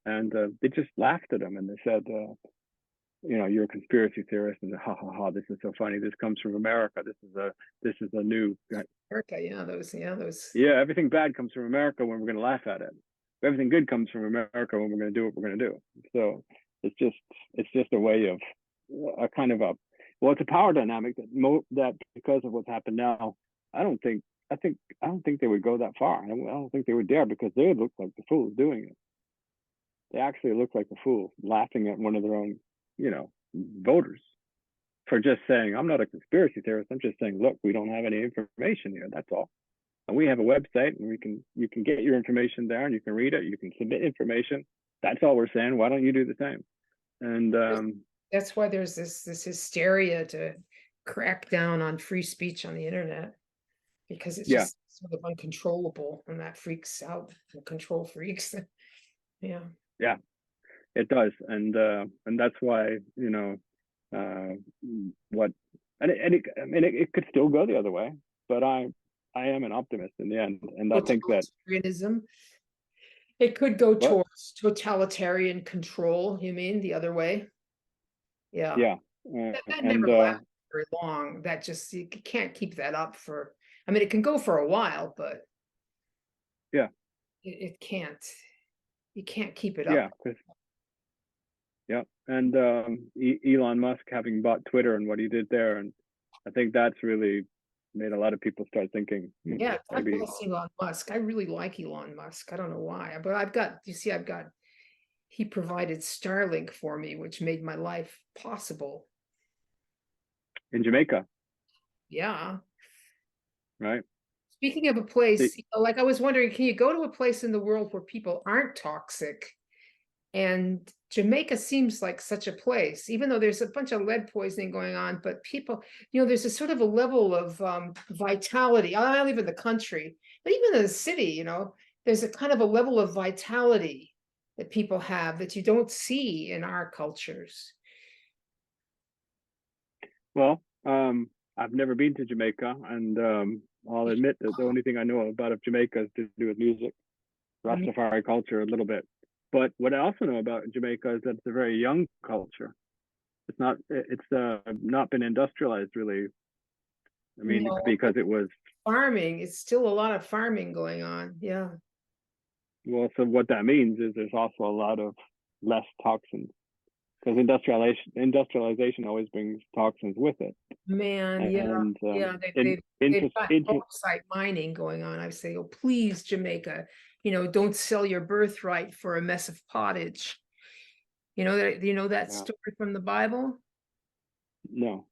And they just laughed at him, and they said, you're a conspiracy theorist, and ha ha ha, this is so funny. This comes from America. This is a new America. Those. Yeah, everything bad comes from America when we're going to laugh at it. Everything good comes from America when we're going to do what we're going to do. So it's just a way of a kind of it's a power dynamic that because of what's happened now, I don't think they would go that far. I don't think they would dare, because they would look like the fools doing it. They actually look like a fool laughing at one of their own voters for just saying, I'm not a conspiracy theorist. I'm just saying, look, we don't have any information here. That's all. And we have a website, and you can get your information there, and you can read it. You can submit information. That's all we're saying. Why don't you do the same? And that's why there's this hysteria to crack down on free speech on the internet, because it's just sort of uncontrollable, and that freaks out the control freaks. Yeah. It does, and that's why it could still go the other way, but I am an optimist in the end, and I think that it could go towards totalitarian control. You mean the other way? Yeah. That never lasts very long. That just, you can't keep that up for. I mean, it can go for a while, but it can't. You can't keep it up. And Elon Musk having bought Twitter and what he did there, and I think that's really made a lot of people start thinking. Yeah, I bless Elon Musk. I really like Elon Musk. I don't know why, but he provided Starlink for me, which made my life possible. In Jamaica. Yeah. Right. Speaking of a place, like I was wondering, can you go to a place in the world where people aren't toxic? And Jamaica seems like such a place, even though there's a bunch of lead poisoning going on, but people, there's a sort of a level of vitality. I live in the country, but even in the city, there's a kind of a level of vitality that people have that you don't see in our cultures. Well, I've never been to Jamaica, and I'll admit that the only thing I know about of Jamaica is to do with music, Rastafari culture a little bit. But what I also know about Jamaica is that it's a very young culture. It's not been industrialized really. I mean, No, because it was, farming, it's still a lot of farming going on. Yeah. well, so what that means is there's also a lot of less toxins, because industrialization always brings toxins with it. Man, yeah, And yeah, they've got bauxite mining going on. I say, oh, please, Jamaica, don't sell your birthright for a mess of pottage. You know that yeah, story from the Bible? no,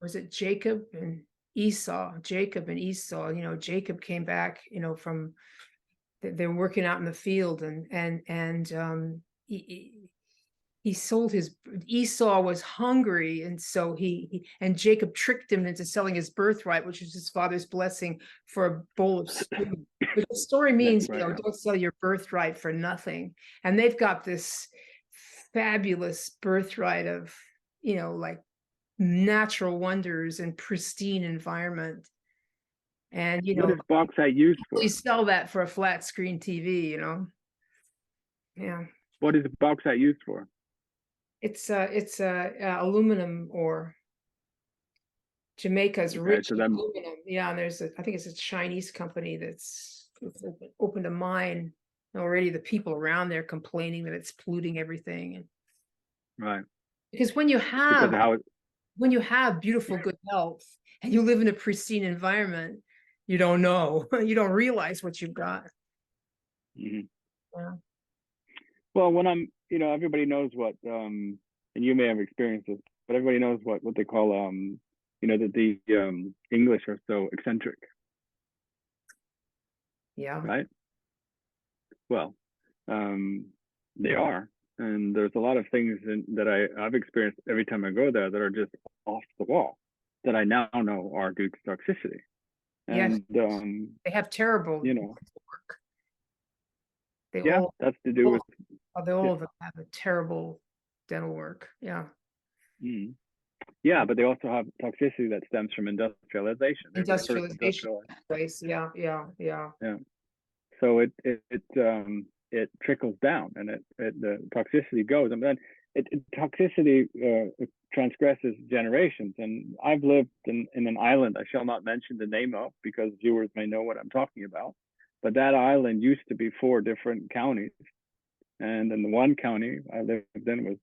Was it Jacob and Esau? Jacob and Esau, Jacob came back, from they're working out in the field, and he sold his Esau was hungry, and so and Jacob tricked him into selling his birthright, which was his father's blessing, for a bowl of stew. But the story that's means, right. don't sell your birthright for nothing. And they've got this fabulous birthright of, like natural wonders and pristine environment. And What is bauxite used we for? sell that for a flat screen TV. Yeah. What is bauxite used for? It's aluminum ore. Jamaica's Okay, rich so in then, aluminum. Yeah, and I think it's a Chinese company that's opened a mine. Already the people around there complaining that it's polluting everything. And right, because because of how it, when you have beautiful good health and you live in a pristine environment, you don't know. You don't realize what you've got. mhm. Yeah. Well, when everybody knows what, and you may have experienced this, but everybody knows what they call, that the English are so eccentric, Yeah. right? Well, they are, and there's a lot of things that I've experienced every time I go there that are just off the wall, that I now know are due to toxicity. Yes. And They have terrible you know, work. They yeah, all, that's to do with, they yeah, all of them have a terrible dental work. Yeah. mm, yeah, but they also have toxicity that stems from industrialization. They're the first Industrialization industrial, place. Yeah, yeah, yeah. yeah. So it trickles down, and the toxicity goes, and then toxicity transgresses generations. And I've lived in an island I shall not mention the name of, because viewers may know what I'm talking about. But that island used to be 4 different counties, and in the one county I lived in was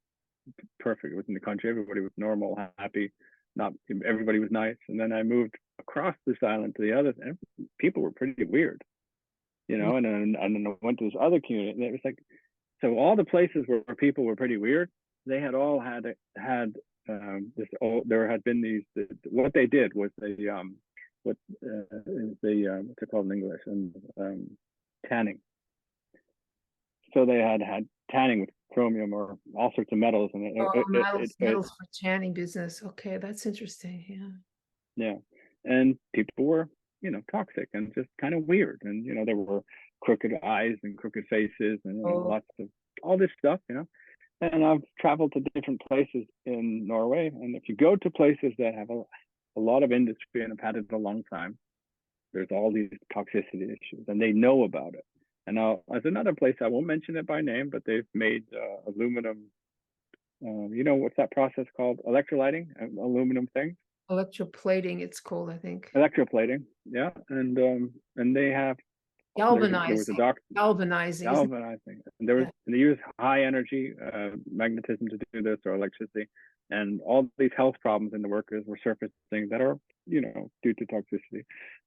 perfect. It was in the country. Everybody was normal, happy. Not everybody was nice. And then I moved across this island to the other, and people were pretty weird, and then I went to this other community, and it was like, so all the places where people were pretty weird, they had all had this old, there had been what they did was they what is the what's it called in English, and tanning. So they had tanning with chromium or all sorts of metals, and Metals for tanning business. Okay, that's interesting. Yeah. yeah, and people were toxic and just kind of weird, and there were crooked eyes and crooked faces, and Oh, lots of all this stuff. And I've traveled to different places in Norway, and if you go to places that have a lot of industry and have had it a long time, there's all these toxicity issues, and they know about it. And now there's another place, I won't mention it by name, but they've made aluminum. What's that process called? Electrolyting aluminum thing. electroplating, it's called, I think. Electroplating, yeah, and they have there was a Galvanizing. doctor Galvanizing. galvanizing, and Yeah. they use high energy magnetism to do this, or electricity, and all these health problems in the workers were surfacing that are due to toxicity.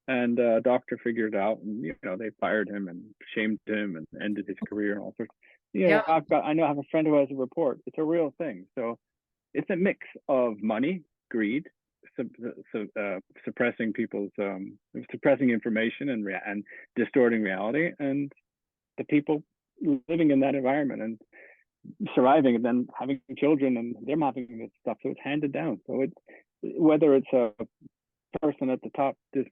And a doctor figured it out, and they fired him and shamed him and ended his career and all sorts. Yeah. I have a friend who has a report. It's a real thing. So it's a mix of money, greed, suppressing people's suppressing information and distorting reality, and the people living in that environment and surviving, and then having children, and they're having this stuff. So it's handed down. So whether it's a person at the top just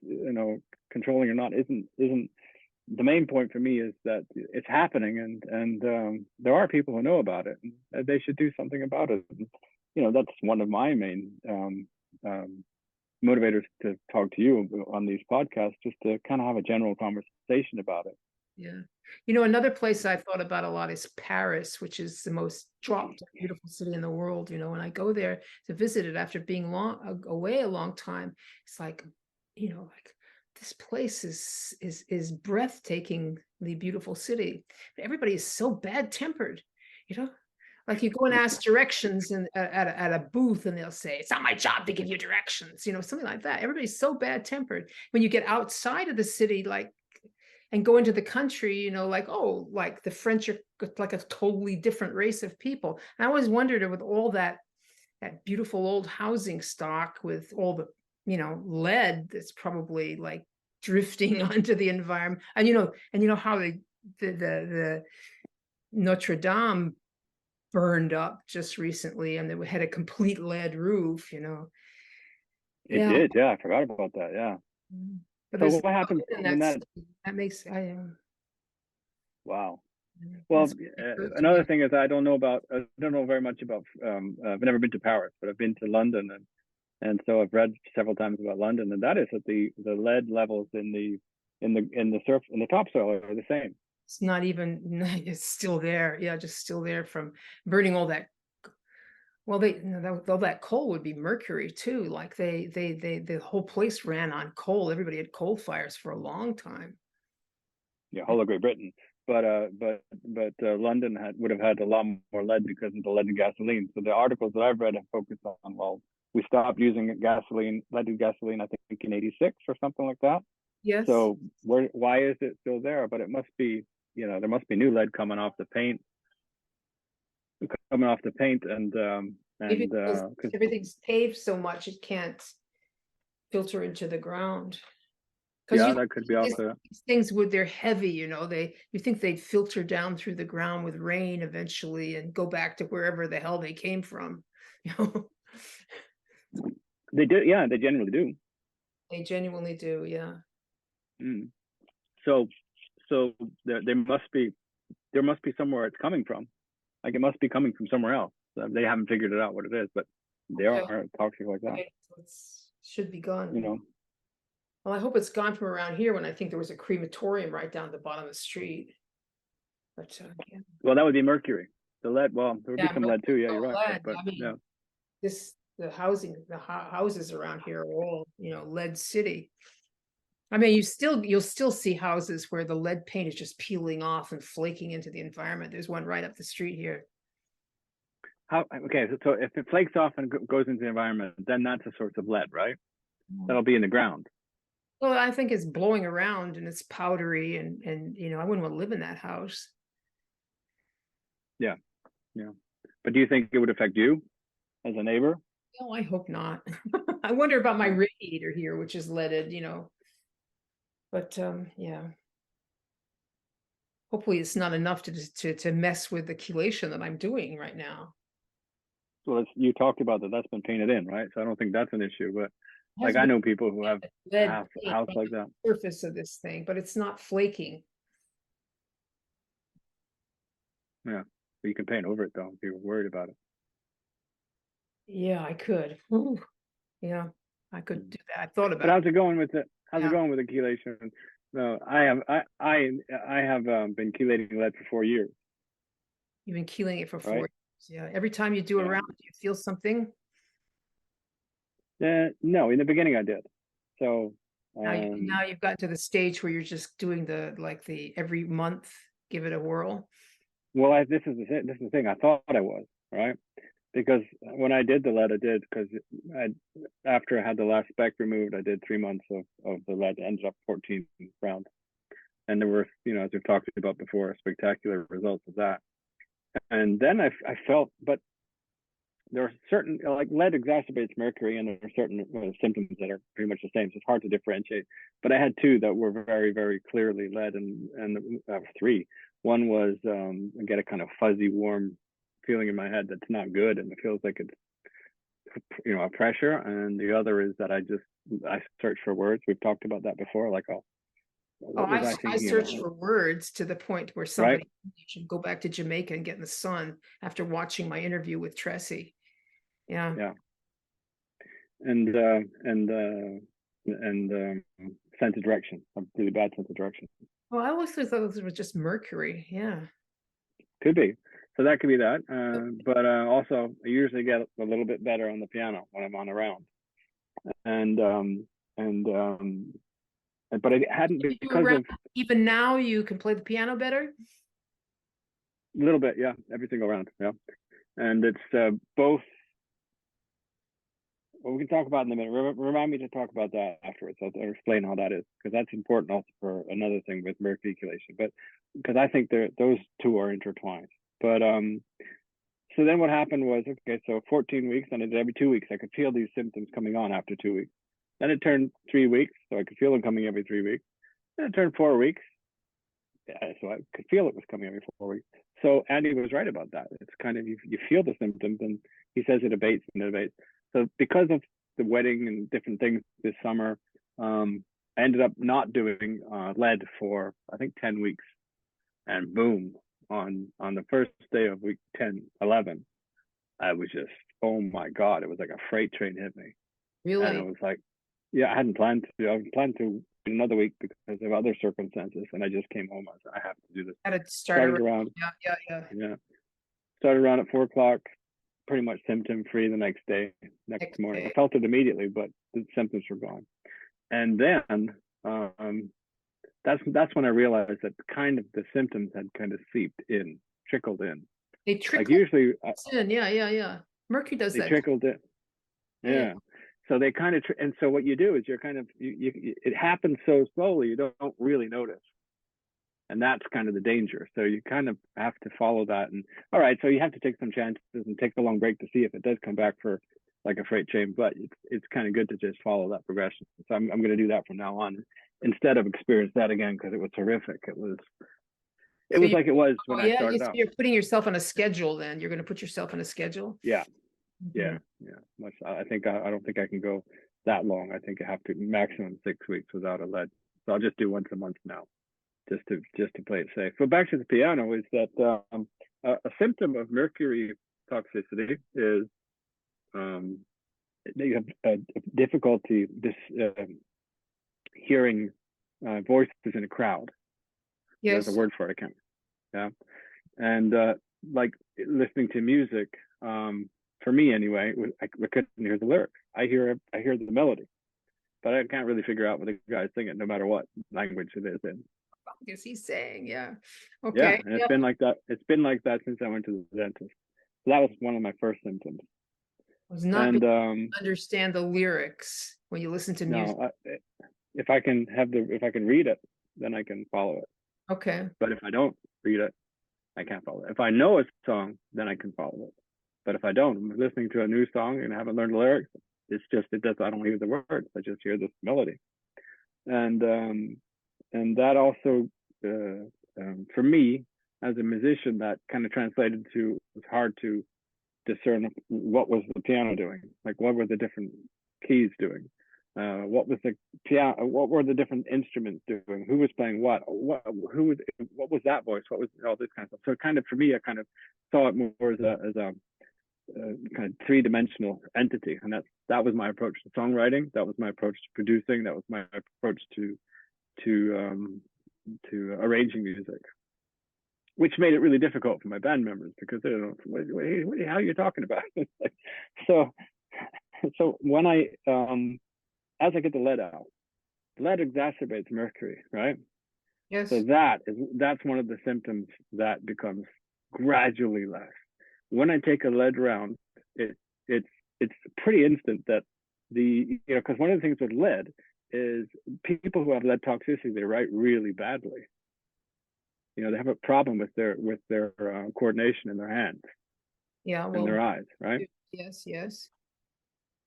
controlling or not isn't the main point for me. Is that it's happening, and there are people who know about it, and they should do something about it. That's one of my main motivators to talk to you on these podcasts, just to kind of have a general conversation about it. Yeah. You know, another place I thought about a lot is Paris, which is the most dropped beautiful city in the world. You know, when I go there to visit it after being away a long time, it's like, you know, like this place is breathtakingly beautiful city. But everybody is so bad tempered, you know. Like you go and ask directions at a booth and they'll say, it's not my job to give you directions, you know, something like that. Everybody's so bad tempered. When you get outside of the city, like and go into the country, you know, like, oh, like the French are like a totally different race of people. And I always wondered with all that beautiful old housing stock with all the, you know, lead that's probably like drifting onto the environment. And you know how the Notre Dame burned up just recently and they had a complete lead roof, you know. It Yeah. did, yeah. I forgot about that. Yeah. But So there's what happens nothing when that? that makes Wow. Well, that's good to another me. thing is I don't know very much about. I've never been to Paris, but I've been to London, and so I've read several times about London, and that is that the lead levels in the topsoil are the same. It's not even, it's still there. Yeah, just still there from burning all that. Well, all that coal would be mercury too. Like the whole place ran on coal. Everybody had coal fires for a long time. Yeah, whole of Great Britain, London would have had a lot more lead because of the lead in gasoline. So the articles that I've read have focused on, well, we stopped using leaded gasoline, I think in '86 or something like that. Yes. So why is it still there? But it must be, there must be new lead coming off the paint, Maybe because because everything's paved so much, it can't filter into the ground. Because yeah, that could be also. these things would they're heavy, you know, you think they'd filter down through the ground with rain eventually and go back to wherever the hell they came from. You know, They do, yeah, they generally do. they genuinely do, yeah. Mm. So so there must be somewhere it's coming from. Like it must be coming from somewhere else. They haven't figured it out what it is, but they Okay. aren't toxic like that. Okay. So it's should be gone. You know. Well, I hope it's gone from around here when I think there was a crematorium right down the bottom of the street. But yeah. Well, that would be mercury. The lead. Well, there would be Yeah, some lead too. Yeah, you're right. lead. But I mean, yeah, the houses around here are all, you know, lead city. I mean, you'll still see houses where the lead paint is just peeling off and flaking into the environment. There's one right up the street here. how? Okay, so if it flakes off and goes into the environment, then that's a source of lead, right? That'll be in the ground. Well, I think it's blowing around and it's powdery and you know, I wouldn't want to live in that house. Yeah, yeah. But do you think it would affect you as a neighbor? No, I hope not. I wonder about my Yeah. radiator here, which is leaded, you know. But yeah. Hopefully it's not enough to mess with the chelation that I'm doing right now. Well, you talked about that. That's been painted in, right? So I don't think that's an issue. But It has like I really know people who have lead a paint house on like the that. surface of this thing, but it's not flaking. Yeah, but you can paint over it though if you're worried about it. Yeah, I could. Ooh, yeah, I could do that. I thought But about how's it going with it? How's it yeah. going with the chelation? No, I have been chelating lead for 4 years, You've been keeling it for four right? years. Yeah. Every time you do a Yeah. round, do you feel something? No, in the beginning I did. So Now you've gotten to the stage where you're just doing the every month, give it a whirl. well, this is the thing. I thought I was right because when I did the lead, I did because I after I had the last speck removed, I did 3 months of the lead. It ended up 14 rounds, and there were, as we've talked about before, spectacular results of that. And then I felt, but there are certain, like lead exacerbates mercury, and there are certain symptoms that are pretty much the same. So it's hard to differentiate. But I had two that were very, very clearly lead, and three. One was I get a kind of fuzzy, warm feeling in my head that's not good, and it feels like it's a pressure. And the other is that I search for words. We've talked about that before. Like, oh, Oh, what was I I thinking searched about? for words to the point where Right? somebody should go back to Jamaica and get in the sun after watching my interview with Tressie. Yeah. Yeah. And sense of direction, a really bad sense of direction. Well, I always thought it was just mercury. Yeah. Could be. So that could be that. Yep. But also, I usually get a little bit better on the piano when I'm on a round. And and but I hadn't You do because around, of even now you can play the piano better? a little bit, yeah, every single round, yeah. And it's both. Well, we can talk about in a minute. Remind me to talk about that afterwards. I'll explain how that is because that's important also for another thing with mercuriculation. But because I think those two are intertwined. But so then what happened was, okay, so 14 weeks, and every 2 weeks I could feel these symptoms coming on after 2 weeks. Then it turned 3 weeks, so I could feel them coming every 3 weeks. Then it turned 4 weeks, yeah, so I could feel it was coming every 4 weeks. So Andy was right about that. It's kind of you feel the symptoms, and he says it abates and it abates. So because of the wedding and different things this summer, I ended up not doing lead for I think 10 weeks, and boom, on the first day of week 10, 11, I was just, oh my God, it was like a freight train hit me. And it Really? was like, yeah, I hadn't planned to. I planned to another week because of other circumstances, and I just came home. I said, I have to do this. Had to start Started around. around, Yeah. yeah, started around at 4 o'clock, pretty much symptom free the next day, next Next morning. I day. felt it immediately, but the symptoms were gone. And then that's when I realized that kind of the symptoms had kind of seeped in, trickled in. They Like trickle usually in. Yeah. Mercury does they that. trickled in. Yeah. Yeah. So they kind of, and so what you do is you're kind of, it happens so slowly, you don't really notice. And that's kind of the danger. So you kind of have to follow that. And all right, so you have to take some chances and take a long break to see if it does come back for like a freight train. But it's kind of good to just follow that progression. So I'm going to do that from now on instead of experience that again because it was horrific. It was So you, like it was when oh I yeah, started out. you're putting yourself on a schedule then. You're going to put yourself on a schedule. Yeah, Mhm. Much. I think I don't think I can go that long. I think I have to maximum 6 weeks without a lead. So I'll just do once a month now, just to play it safe. But back to the piano is that a symptom of mercury toxicity is you have a difficulty hearing voices in a crowd. There's a Yes. word for it, I can't. Yeah, and like listening to music. For me anyway, I couldn't hear the lyrics. I hear the melody, but I can't really figure out what the guy's singing, no matter what language it is in. I guess he's saying, yeah. Yeah, Okay. and it's Yep. been like that. It's been like that since I went to the dentist. So that was one of my first symptoms. Was not being And able to understand the lyrics when you listen to music. no, if I can read it, then I can follow it. Okay. But if I don't read it, I can't follow it. If I know a song, then I can follow it. But if I don't, I'm listening to a new song and I haven't learned the lyrics, it does. I don't hear the words. I just hear this melody. And that also for me as a musician, that kind of translated to, it was hard to discern what was the piano doing, like what were the different keys doing, what was the piano, what were the different instruments doing, who was playing what was that voice, what was all this kind of stuff. So kind of for me, I kind of saw it more as a kind of three-dimensional entity, and that was my approach to songwriting, that was my approach to producing, that was my approach to arranging music, which made it really difficult for my band members because they don't know how are you talking about. so when I as I get the lead out, lead exacerbates mercury, right? Yes. So that's one of the symptoms that becomes gradually less. When I take a lead round, it's pretty instant that because one of the things with lead is people who have lead toxicity, they write really badly. They have a problem with their coordination in their hands Yeah. and their Well, eyes, right? yes.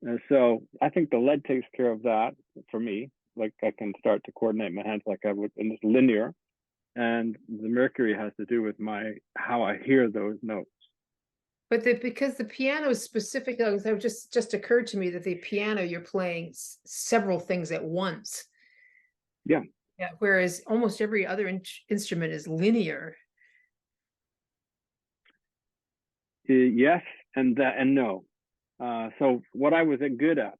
And so I think the lead takes care of that for me. Like I can start to coordinate my hands like I would, and it's linear. And the mercury has to do with how I hear those notes. But because the piano is specific, it just occurred to me that the piano, you're playing several things at once. Yeah. Yeah. Whereas almost every other instrument is linear. Yes, and no. So what I was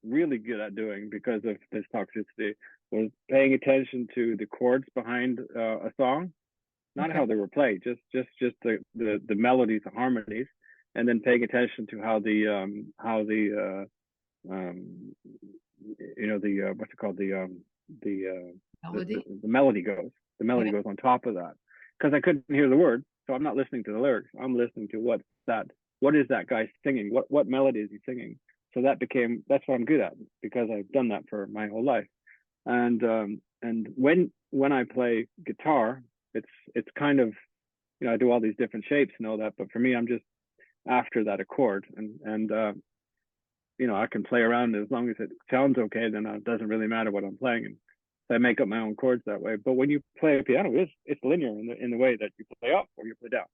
really good at doing because of this toxicity was paying attention to the chords behind a song, not Okay. how they were played, just the melodies, the harmonies, and then paying attention to how the the what's it called, the Melody. the melody goes. The melody Yeah. goes on top of that, because I couldn't hear the words, so I'm not listening to the lyrics. I'm listening to what is that guy singing? What melody is he singing? So that's what I'm good at, because I've done that for my whole life. And when I play guitar, it's kind of, I do all these different shapes and all that, but for me, I'm just after that accord, and I can play around as long as it sounds okay. Then it doesn't really matter what I'm playing, and I make up my own chords that way. But when you play a piano, it's linear in the way that you play up or you play down,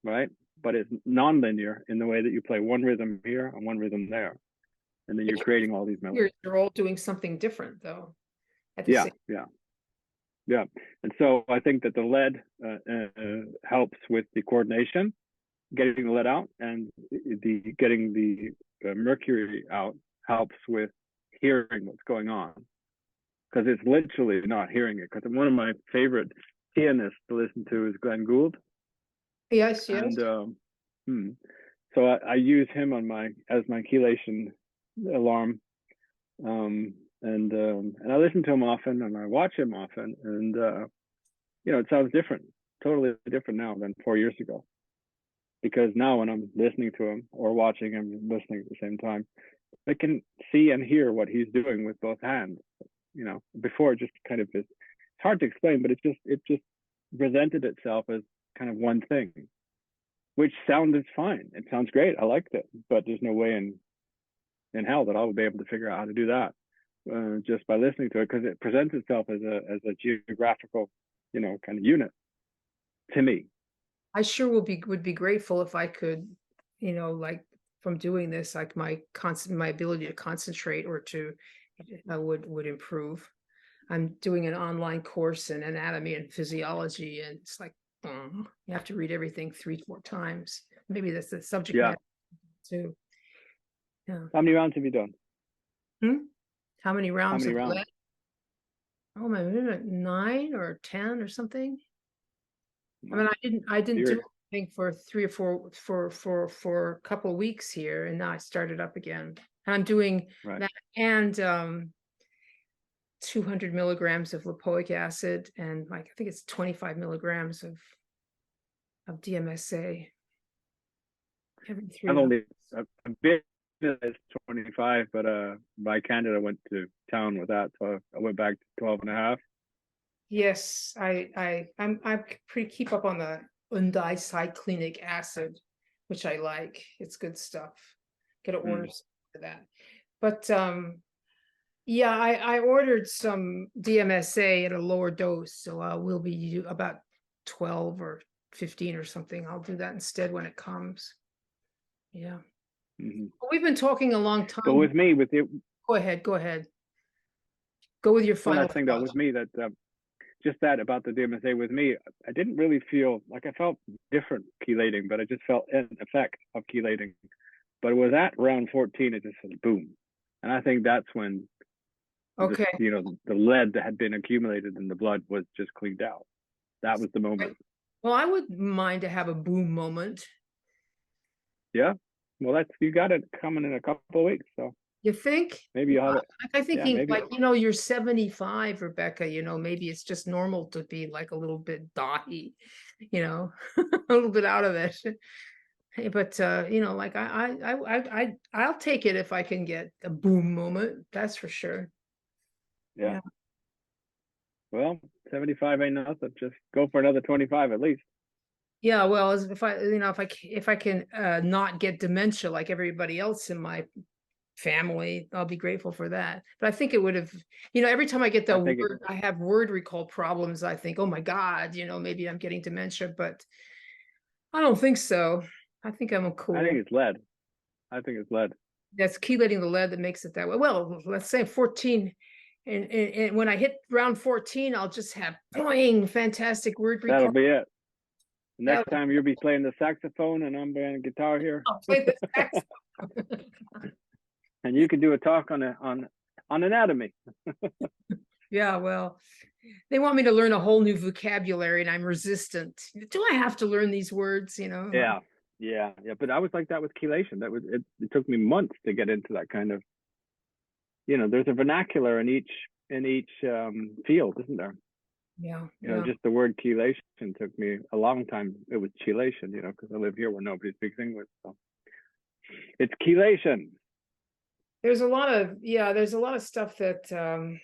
right? But it's non-linear in the way that you play one rhythm here and one rhythm there, and then you're creating all these melodies. You're all doing something different though. At the Yeah, same. yeah. And so I think that the lead helps with the coordination, getting the lead out, and getting the mercury out helps with hearing what's going on, because it's literally not hearing it. Because one of my favorite pianists to listen to is Glenn Gould, Yes. and so I use him as my chelation alarm, and I listen to him often, and I watch him often, and it sounds different, totally different now than 4 years ago. Because now when I'm listening to him or watching him, listening at the same time, I can see and hear what he's doing with both hands. Before it just kind of is, it's hard to explain, but it just presented itself as kind of one thing, which sounded fine. It sounds great. I liked it, but there's no way in hell that I would be able to figure out how to do that just by listening to it, because it presents itself as a geographical, kind of unit to me. I sure would be grateful if I could, like from doing this, like my ability to concentrate or to would improve. I'm doing an online course in anatomy and physiology, and it's like you have to read everything 3-4 times. Maybe that's the subject Yeah. matter too. Yeah. How many rounds have you done? How many rounds How many of rounds? lead? Oh my minute, 9 or 10 or something. I mean, I didn't do anything for 3 or 4 for a couple of weeks here, and now I started up again. And I'm doing Right. that and 200 milligrams of lipoic acid, and like I think it's 25 milligrams of DMSA every 3 I've hours. only a bit is 25, but by Canada went to town with that, so I went back to 12 and a half. Yes, I'm pretty keep up on the undicyclinic acid, which I like. It's good stuff. Get an order for that. But yeah, I ordered some DMSA at a lower dose, so we'll be about 12 or 15 or something. I'll do that instead when it comes. Yeah. We've been talking a long time. But with me, Go ahead. Go with your one final last thing though, with me, that just that about the DMSA with me, I didn't really feel like I felt different chelating, but I just felt an effect of chelating. But it was at round 14, it just said boom. And I think that's when okay. the lead that had been accumulated in the blood was just cleaned out. That was the moment. Well, I wouldn't mind to have a boom moment. Yeah. Well, you got it coming in a couple of weeks, so you think? Maybe you'll have it. I'm thinking, maybe. like, you're 75, Rebecca, maybe it's just normal to be like a little bit dotty, a little bit out of it. But like I'll take it if I can get a boom moment. That's for sure. Yeah. Well, 75 ain't nothing. Just go for another 25 at least. Yeah, well, if I can not get dementia like everybody else in my family, I'll be grateful for that. But I think it would have, every time I get the word, I have word recall problems. I think, oh my God, maybe I'm getting dementia, but I don't think so. I think I'm cool. I think it's lead. That's chelating the lead that makes it that way. Well, let's say 14. And when I hit round 14, I'll just have boing, fantastic word recall. That'll be it. Next time you'll be playing the saxophone and I'm playing guitar here. I'll play the saxophone. And you can do a talk on on anatomy. Yeah, well, they want me to learn a whole new vocabulary and I'm resistant. Do I have to learn these words, you know? Yeah, yeah, yeah. But I was like that with chelation. That was it. It took me months to get into that kind of. There's a vernacular in each field, isn't there? Yeah, Just the word chelation took me a long time. It was chelation, because I live here where nobody speaks English. So it's chelation. there's a lot of stuff that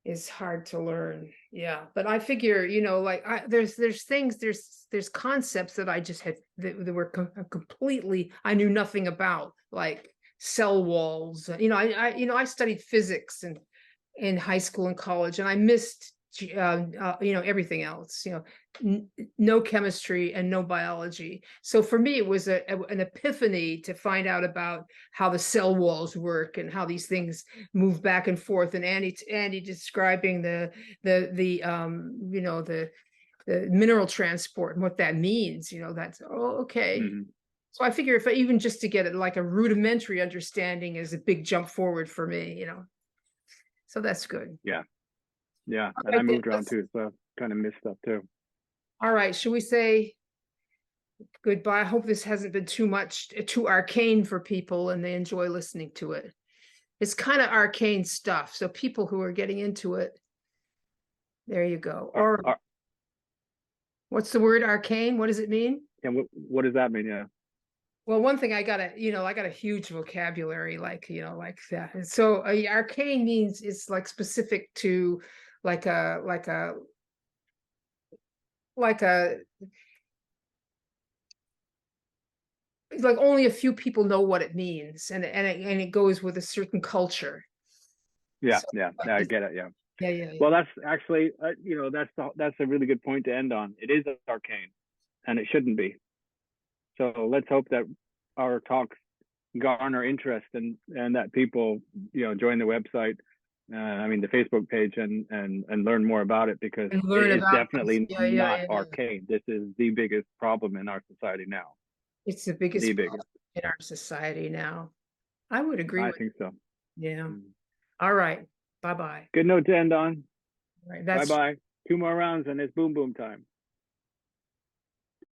is hard to learn. Yeah, but I figure, like there's things, there's concepts that I just had that were completely I knew nothing about, like cell walls. I studied physics and in high school and college, and I missed everything else. No chemistry and no biology. So for me, it was an epiphany to find out about how the cell walls work and how these things move back and forth. And Andy describing the mineral transport and what that means. That's okay. Mm-hmm. So I figure if even just to get it like a rudimentary understanding is a big jump forward for me. So that's good. Yeah. Yeah. All And I right, moved around too, so I kind of missed stuff too. all right, should we say goodbye? I hope this hasn't been too arcane for people and they enjoy listening to it. It's kind of arcane stuff. So people who are getting into it, there you go. Or what's the word arcane? What does it mean? And what does that mean? Yeah. Well, one thing I got a huge vocabulary, like that. And so arcane means it's like specific to like a like a like only a few people know what it means, and it goes with a certain culture. Yeah, So, yeah, I get it. Yeah. yeah. Well, that's actually, that's a really good point to end on. It is arcane, and it shouldn't be. So let's hope that our talks garner interest and that people, join the website. The Facebook page and learn more about it, because And learn it is about definitely this. not Yeah. arcane. This is the biggest problem in our society now. It's the biggest The problem biggest. in our society now. I would agree I with think so. Yeah. Mm. All right. Bye-bye. Good note to end on. All right. Bye That's bye. 2 more rounds and it's boom boom time.